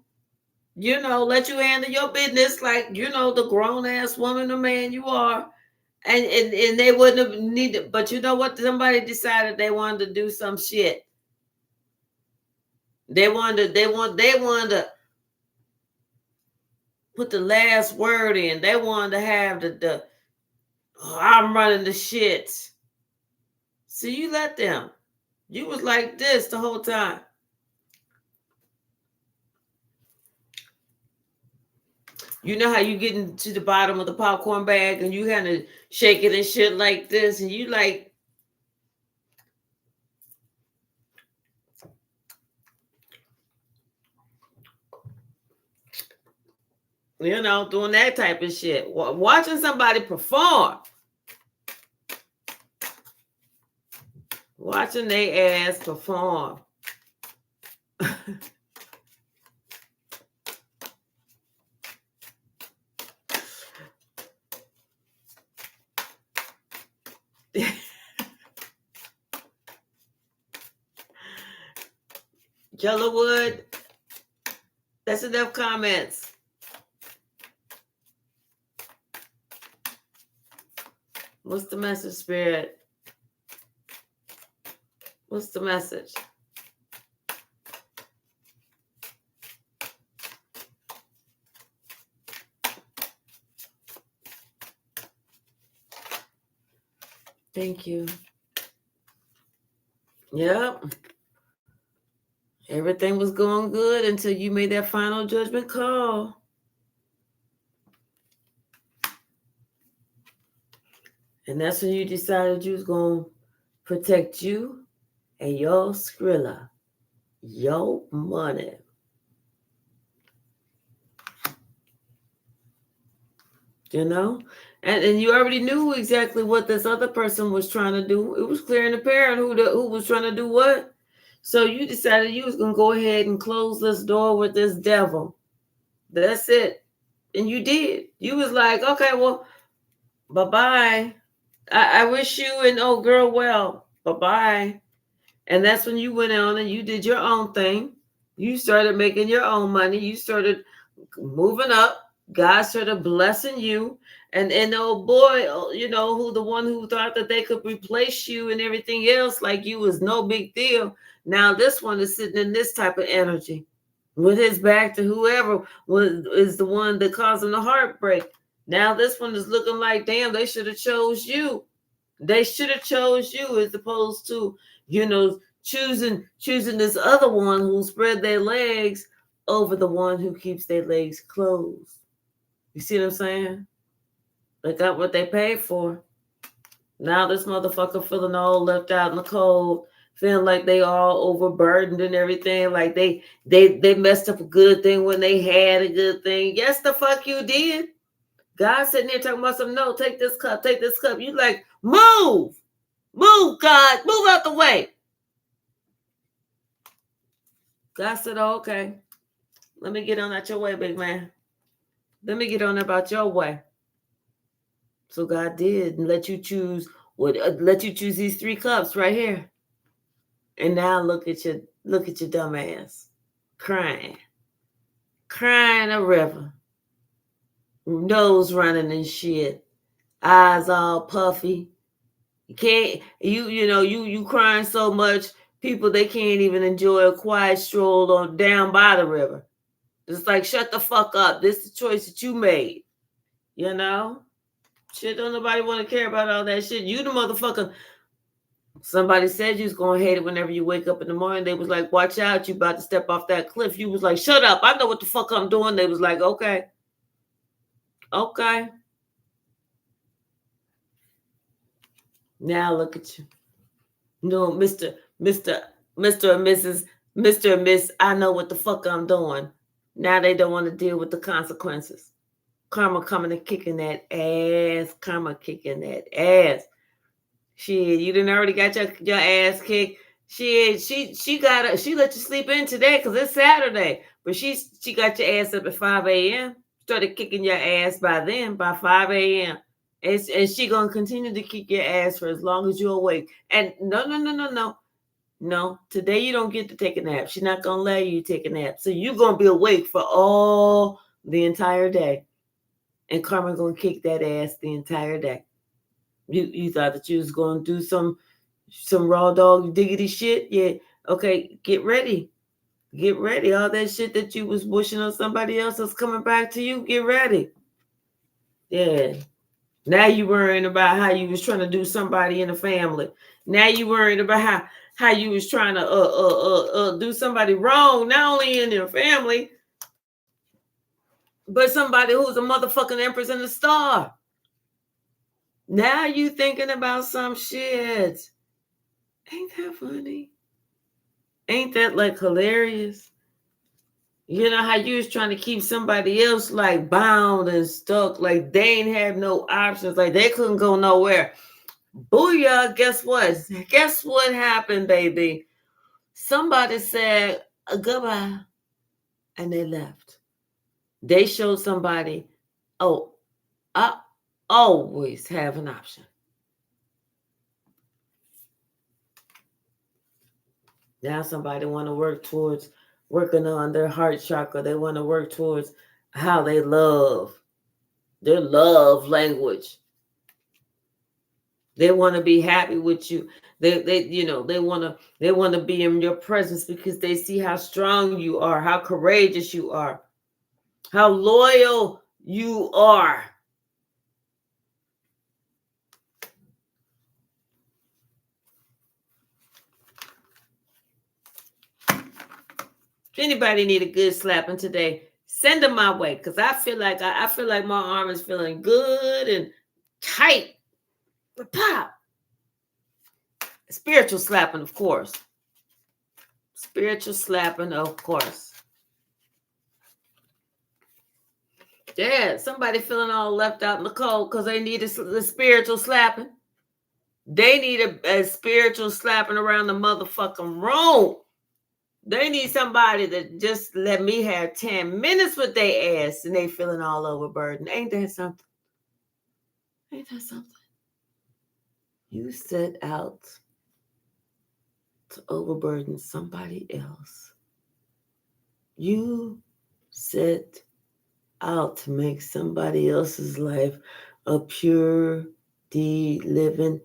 you know, let you handle your business like, you know, the grown ass woman or man you are. And they wouldn't have needed, but you know what? Somebody decided they wanted to do some shit. They wanted to put the last word in. They wanted to have the I'm running the shit. So you let them. You was like this the whole time. You know how you get into the bottom of the popcorn bag and you kind of shake it and shit like this, and you like, you know, doing that type of shit. Watching somebody perform. Watching their ass perform. Yellowwood, that's enough comments. What's the message, Spirit? What's the message? Thank you. Yep. Everything was going good until you made that final judgment call. And that's when you decided you was going to protect you and your Skrilla, your money. You know? And you already knew exactly what this other person was trying to do. It was clear and apparent who was trying to do what. So you decided you was going to go ahead and close this door with this devil. That's it. And you did. You was like, okay, well, bye-bye. I wish you and old girl well. Bye-bye. And that's when you went on and you did your own thing. You started making your own money. You started moving up. God started blessing you. And oh boy, who the one who thought that they could replace you and everything else like you was no big deal. Now this one is sitting in this type of energy with his back to whoever is the one that caused him the heartbreak. Now this one is looking like, damn, they should have chose you. They should have chose you as opposed to, choosing this other one who spread their legs over the one who keeps their legs closed. You see what I'm saying? They got what they paid for. Now this motherfucker feeling all left out in the cold, feeling like they all overburdened and everything, like they messed up a good thing when they had a good thing. Yes, the fuck you did. God sitting there talking about some, no, take this cup, take this cup. You like, move, God, move out the way. God said, oh, okay, let me get on out your way, big man. Let me get on about your way. So God did and let you choose these 3 cups right here. And now look at your dumb ass crying a river, nose running and shit, eyes all puffy. You can't you crying so much, people they can't even enjoy a quiet stroll on down by the river. It's like, shut the fuck up. This is the choice that you made. Shit, don't nobody want to care about all that shit. You the motherfucker. Somebody said you was gonna hate it whenever you wake up in the morning. They was like, watch out, you about to step off that cliff. You was like, shut up, I know what the fuck I'm doing. They was like, okay. Now look at you. No, Mr. and Mrs. Mr. and Miss, I know what the fuck I'm doing. Now they don't want to deal with the consequences. Karma coming and kicking that ass. Karma kicking that ass. Shit, you done already got your ass kicked. She let you sleep in today because it's Saturday. But she got your ass up at 5 a.m. Started kicking your ass by 5 a.m. And she gonna continue to kick your ass for as long as you're awake. And no. Today you don't get to take a nap. She's not gonna let you take a nap. So you're gonna be awake for all the entire day. And Karma gonna kick that ass the entire day. You thought that you was gonna do some raw dog diggity shit? Yeah. Okay, get ready. Get ready. All that shit that you was wishing on somebody else is coming back to you. Get ready. Yeah. Now you worrying about how you was trying to do somebody in the family. Now you worried about how you was trying to do somebody wrong, not only in your family, but somebody who's a motherfucking empress in the star. Now you thinking about some shit. Ain't that funny? Ain't that like hilarious? You know how you was trying to keep somebody else like bound and stuck, like they ain't have no options, like they couldn't go nowhere. Booyah, guess what? Guess what happened, baby? Somebody said goodbye and they left. They showed somebody, oh, I always have an option. Now somebody want to work towards working on their heart chakra. They want to work towards how they love, their love language. They want to be happy with you. They want to be in your presence because they see how strong you are, how courageous you are, how loyal you are. If anybody need a good slapping today, send them my way because I feel like my arm is feeling good and tight. Pop. Spiritual slapping, of course. Spiritual slapping, of course. Yeah, somebody feeling all left out in the cold because they need the spiritual slapping. They need a spiritual slapping around the motherfucking room. They need somebody that just let me have 10 minutes with their ass and they feeling all overburdened. Ain't that something? Ain't that something? You set out to overburden somebody else. You set out to make somebody else's life a pure, living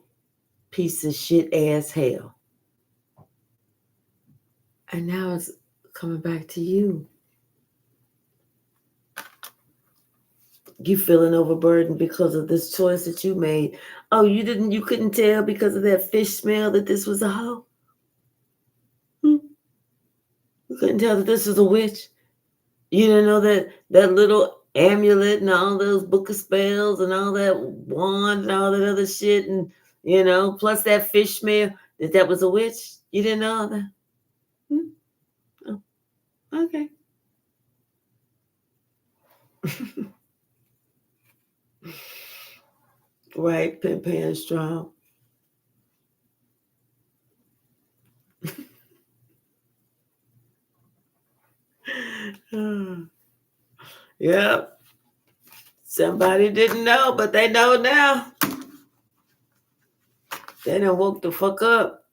piece of shit ass hell. And now it's coming back to you. You feeling overburdened because of this choice that you made. Oh, you couldn't tell because of that fish smell that this was a hoe? You couldn't tell that this was a witch? You didn't know that little amulet and all those book of spells and all that wand and all that other shit and, plus that fish smell, that was a witch? You didn't know that? Oh, okay. Right, Pin Pan Strong. Yep. Somebody didn't know, but they know now. They done woke the fuck up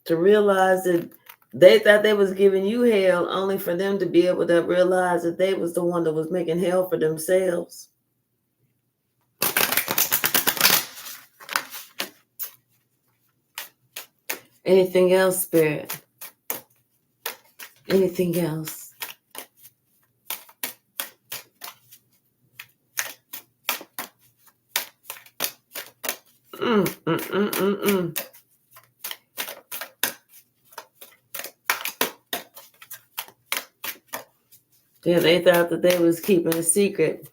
to realize that they thought they was giving you hell, only for them to be able to realize that they was the one that was making hell for themselves. Anything else, Spirit? Anything else? Yeah, they thought that they was keeping a secret.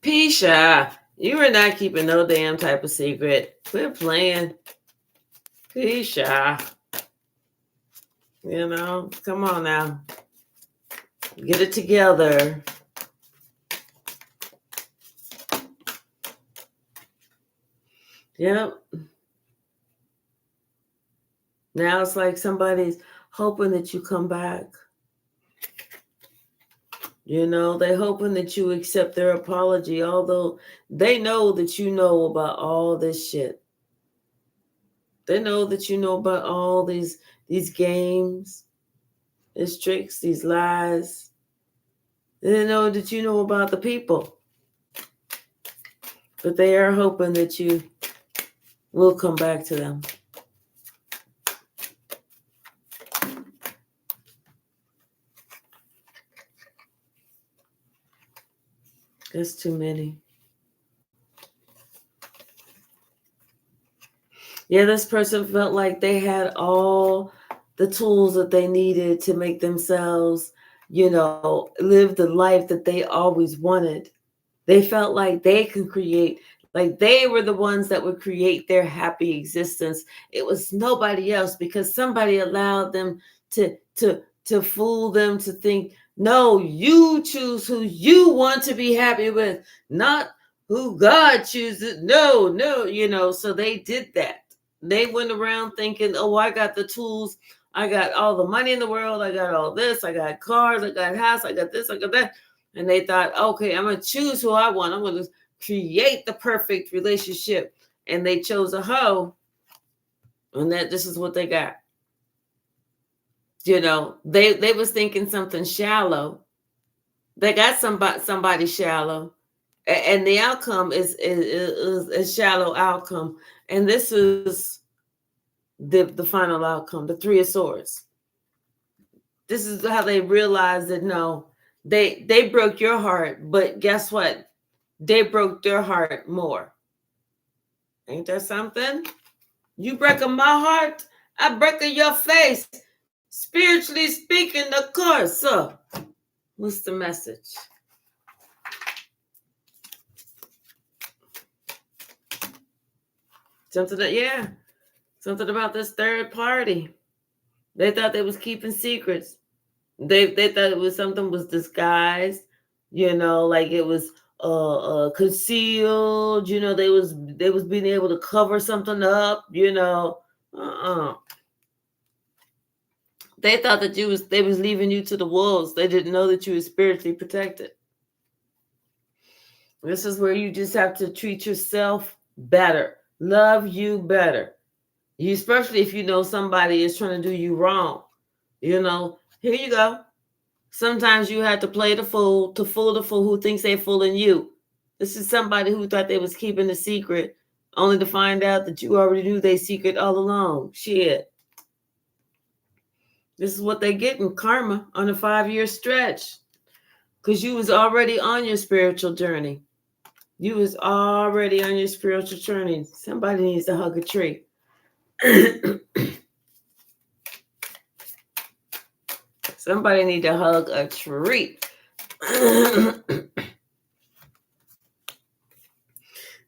Pisha, you were not keeping no damn type of secret. Quit playing. Pisha. Come on now. Get it together. Yep. Now it's like somebody's hoping that you come back. They're hoping that you accept their apology, although they know that you know about all this shit. They know that you know about all these games, these tricks, these lies. They know that you know about the people. But they are hoping that you will come back to them. That's too many. Yeah, this person felt like they had all the tools that they needed to make themselves, live the life that they always wanted. They felt like they could create, like they were the ones that would create their happy existence. It was nobody else, because somebody allowed them to fool them to think, no, you choose who you want to be happy with, not who God chooses. No, so they did that. They went around thinking, oh, I got the tools. I got all the money in the world. I got all this. I got cars. I got house. I got this. I got that. And they thought, okay, I'm going to choose who I want. I'm going to create the perfect relationship. And they chose a hoe. And this is what they got. They was thinking something shallow. They got somebody shallow. And the outcome is a shallow outcome. And this is the final outcome, the Three of Swords. This is how they realized that, no, they broke your heart, but guess what? They broke their heart more. Ain't that something? You breaking my heart, I breaking your face. Spiritually speaking, of course. So, what's the message? Something about this third party. They thought they was keeping secrets. They thought it was something was disguised, like it was concealed. They was being able to cover something up. They thought that they was leaving you to the wolves. They didn't know that you were spiritually protected. This is where you just have to treat yourself better, love you better. Especially if you know somebody is trying to do you wrong. You know, here you go. Sometimes you have to play the fool to fool the fool who thinks they're fooling you. This is somebody who thought they was keeping a secret, only to find out that you already knew their secret all along. Shit. This is what they get in karma on a 5-year stretch. Because you was already on your spiritual journey. You was already on your spiritual journey. Somebody needs to hug a tree. Somebody need to hug a tree.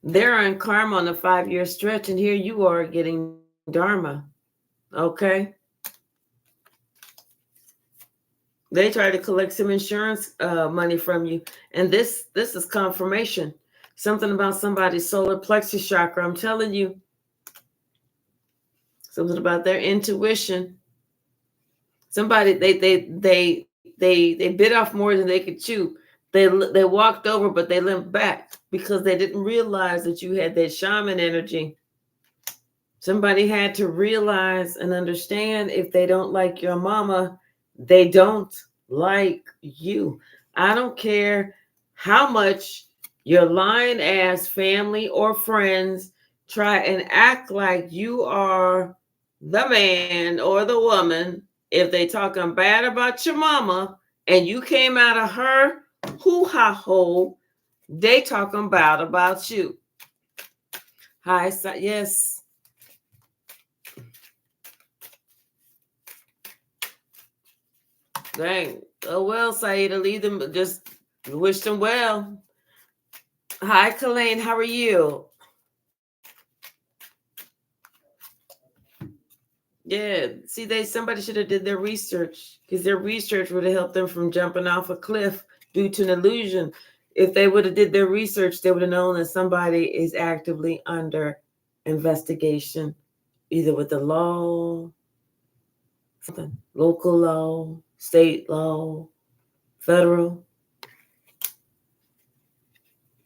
They're in karma on a 5-year stretch, and here you are getting dharma. Okay? They try to collect some insurance money from you, and this is confirmation. Something about somebody's solar plexus chakra. I'm telling you, something about their intuition. Somebody they bit off more than they could chew. They walked over, but they limped back because they didn't realize that you had that shaman energy. Somebody had to realize and understand, if they don't like your mama, they don't like you. I don't care how much your lying ass family or friends try and act like you are the man or the woman. If they talking bad about your mama and you came out of her hoo-ha hole, they talking bad about you. Hi, yes. Dang. Oh well, Saida, leave them. Just wish them well. Hi, Kalaine. How are you? Yeah. See, somebody should have did their research, because their research would have helped them from jumping off a cliff due to an illusion. If they would have did their research, they would have known that somebody is actively under investigation, either with the law, something, local law, state law, federal.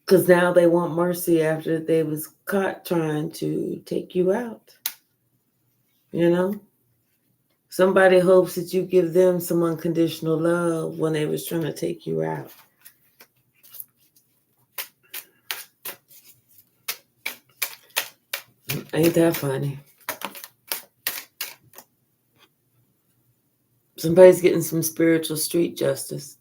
Because now they want mercy after they was caught trying to take you out. You know? Somebody hopes that you give them some unconditional love when they was trying to take you out. Ain't that funny? Somebody's getting some spiritual street justice.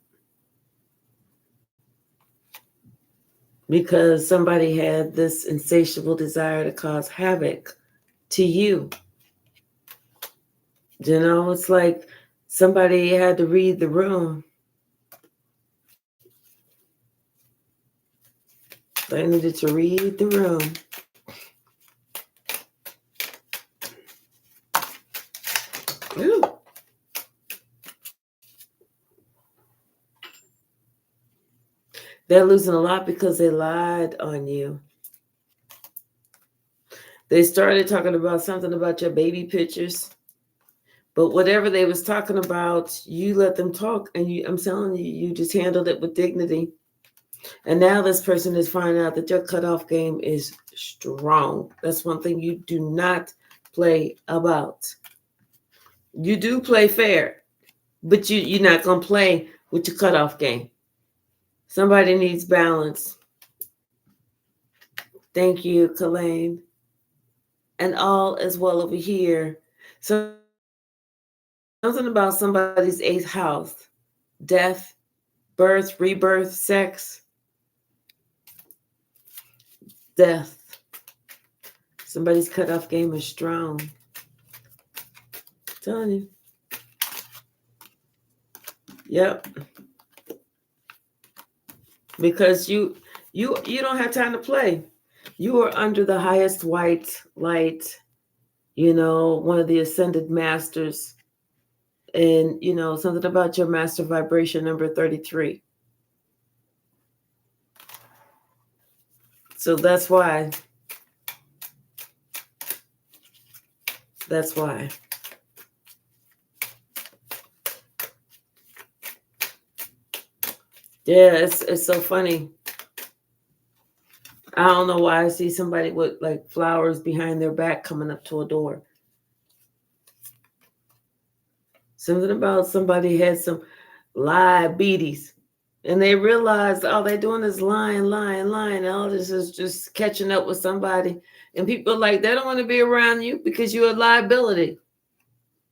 Because somebody had this insatiable desire to cause havoc to you. You know, it's like somebody had to read the room. They needed to read the room. Ooh. They're losing a lot because they lied on you. They started talking about something about your baby pictures. But whatever they was talking about, you let them talk, and I'm telling you, you just handled it with dignity. And now this person is finding out that your cutoff game is strong. That's one thing you do not play about. You do play fair, but you're not going to play with your cutoff game. Somebody needs balance. Thank you, Kalaine. And all is well over here. So something about somebody's 8th house: death, birth, rebirth, sex, death. Somebody's cutoff game is strong. I'm telling you. Yep. Because you don't have time to play. You are under the highest white light, one of the ascended masters. And, something about your master vibration number 33. So that's why. That's why. Yeah, it's so funny. I don't know why I see somebody with like flowers behind their back coming up to a door. Something about somebody had some diabetes. And they realized all they're doing is lying, lying, lying. All this is just catching up with somebody. And people are like, they don't want to be around you because you're a liability.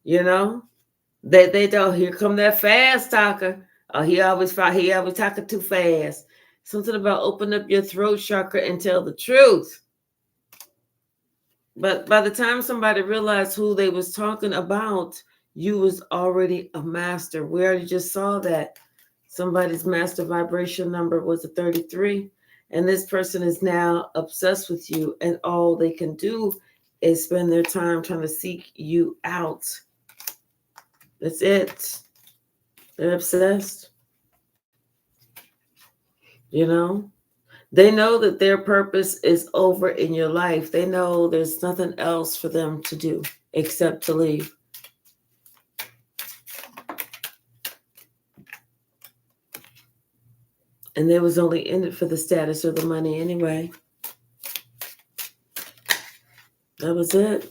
You know? They don't. Here come that fast talker. Oh, he always talking too fast. Something about open up your throat chakra and tell the truth. But by the time somebody realized who they was talking about, you was already a master. We already just saw that. Somebody's master vibration number was a 33. And this person is now obsessed with you. And all they can do is spend their time trying to seek you out. That's it. They're obsessed. You know? They know that their purpose is over in your life. They know there's nothing else for them to do except to leave. And they was only in it for the status or the money anyway. That was it.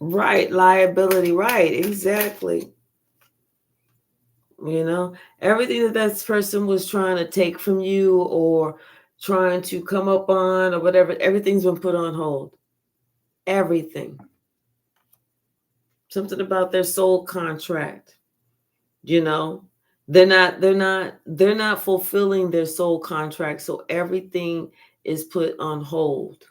Right, liability, right, exactly. You know, everything that this person was trying to take from you or trying to come up on or whatever, everything's been put on hold. Everything. Something about their soul contract. You know, they're not fulfilling their soul contract, so everything is put on hold.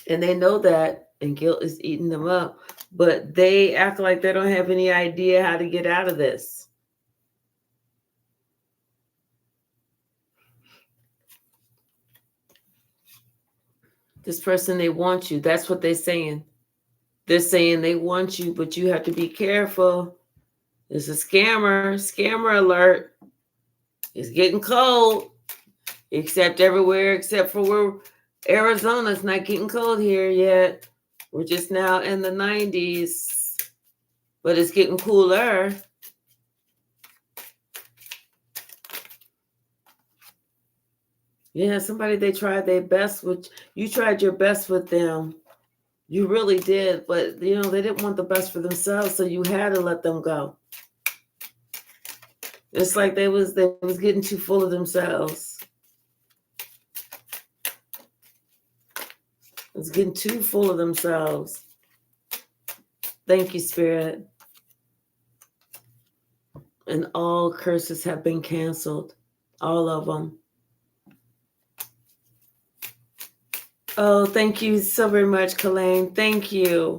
And they know that, and guilt is eating them up, but they act like they don't have any idea how to get out of this. This person, they want you. That's what they're saying. They're saying they want you, but you have to be careful. It's a scammer alert. It's getting cold, everywhere except for where Arizona. It's not getting cold here yet. We're just now in the 90s, but it's getting cooler. Yeah, somebody they tried their best with. You tried your best with them. You really did, but they didn't want the best for themselves, so you had to let them go. It's like they was getting too full of themselves. It's getting too full of themselves. Thank you, Spirit. And all curses have been canceled. All of them. Oh, thank you so very much, Kalaine. Thank you.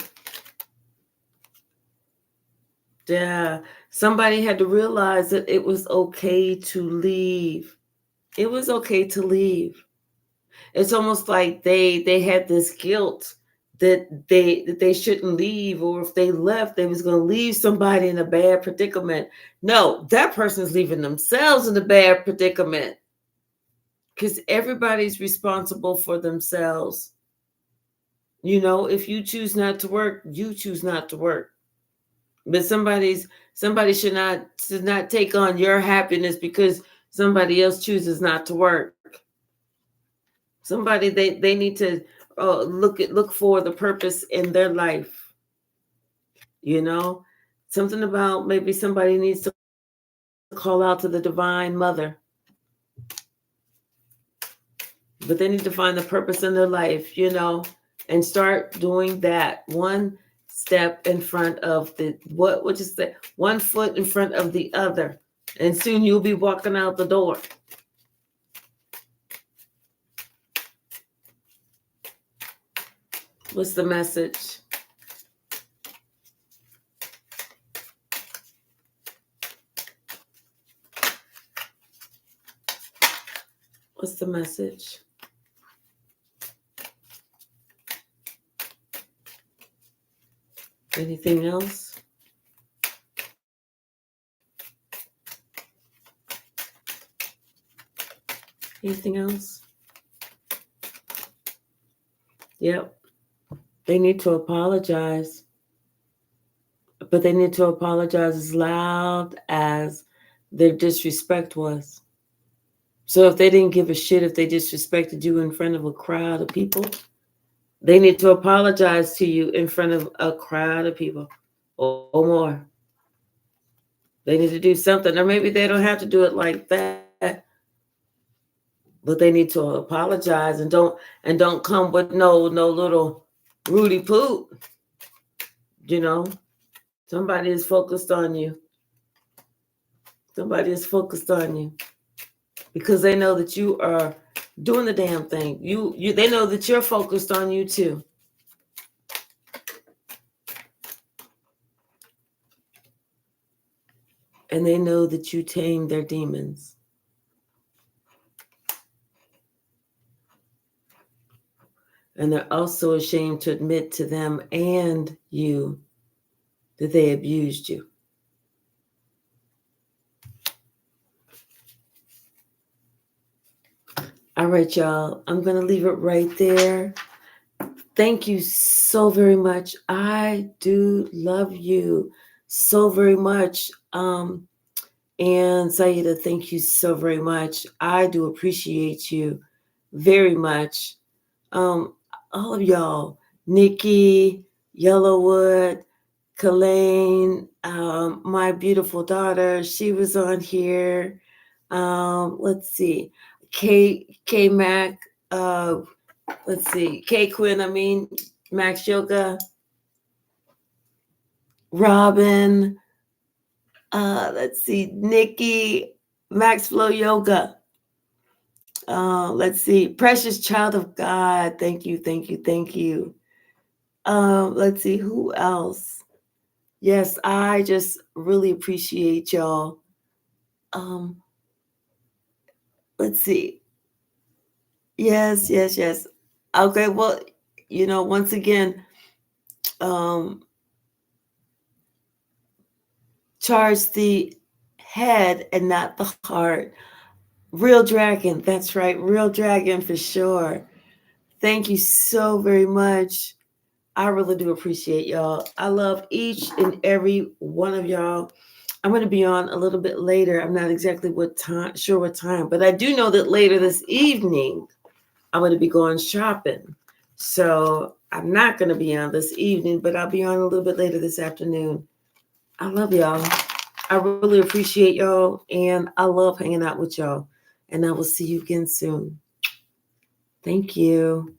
Yeah. Somebody had to realize that it was okay to leave. It was okay to leave. It's almost like they had this guilt that they shouldn't leave, or if they left, they was going to leave somebody in a bad predicament. No, that person's leaving themselves in a bad predicament, because everybody's responsible for themselves. If you choose not to work, you choose not to work. But somebody should not take on your happiness because somebody else chooses not to work. Somebody they need to look for the purpose in their life. Something about maybe somebody needs to call out to the Divine Mother. But they need to find the purpose in their life, and start doing that one step in front of one foot in front of the other. And soon you'll be walking out the door. What's the message? What's the message? Anything else? Anything else? Yep. They need to apologize. But they need to apologize as loud as their disrespect was. So if they didn't give a shit if they disrespected you in front of a crowd of people, They need to apologize to you in front of a crowd of people or more. They need to do something, or maybe they don't have to do it like that, but they need to apologize and don't come with no little Rudy poot. You know, somebody is focused on you. Somebody is focused on you because they know that you are doing the damn thing. They know that you're focused on you too. And they know that you tame their demons. And they're also ashamed to admit to them and you that they abused you. All right, y'all. I'm going to leave it right there. Thank you so very much. I do love you so very much. And Saida, thank you so very much. I do appreciate you very much. All of y'all, Nikki, Yellowwood, Kalaine, my beautiful daughter, she was on here. Let's see, K Mac, let's see, K Quinn, Max Yoga, Robin, let's see, Nikki, Max Flow Yoga. Let's see, Precious Child of God. Thank you, thank you, thank you. Let's see, who else? Yes, I just really appreciate y'all. Um, let's see. Yes, yes, yes. Okay, well, once again, um, charge the head and not the heart. Real dragon, that's right, real dragon for sure. Thank you so very much. I really do appreciate y'all. I love each and every one of y'all. I'm going to be on a little bit later. I'm not exactly sure what time, but I do know that later this evening, I'm going to be going shopping. So I'm not going to be on this evening, but I'll be on a little bit later this afternoon. I love y'all. I really appreciate y'all, and I love hanging out with y'all. And I will see you again soon. Thank you.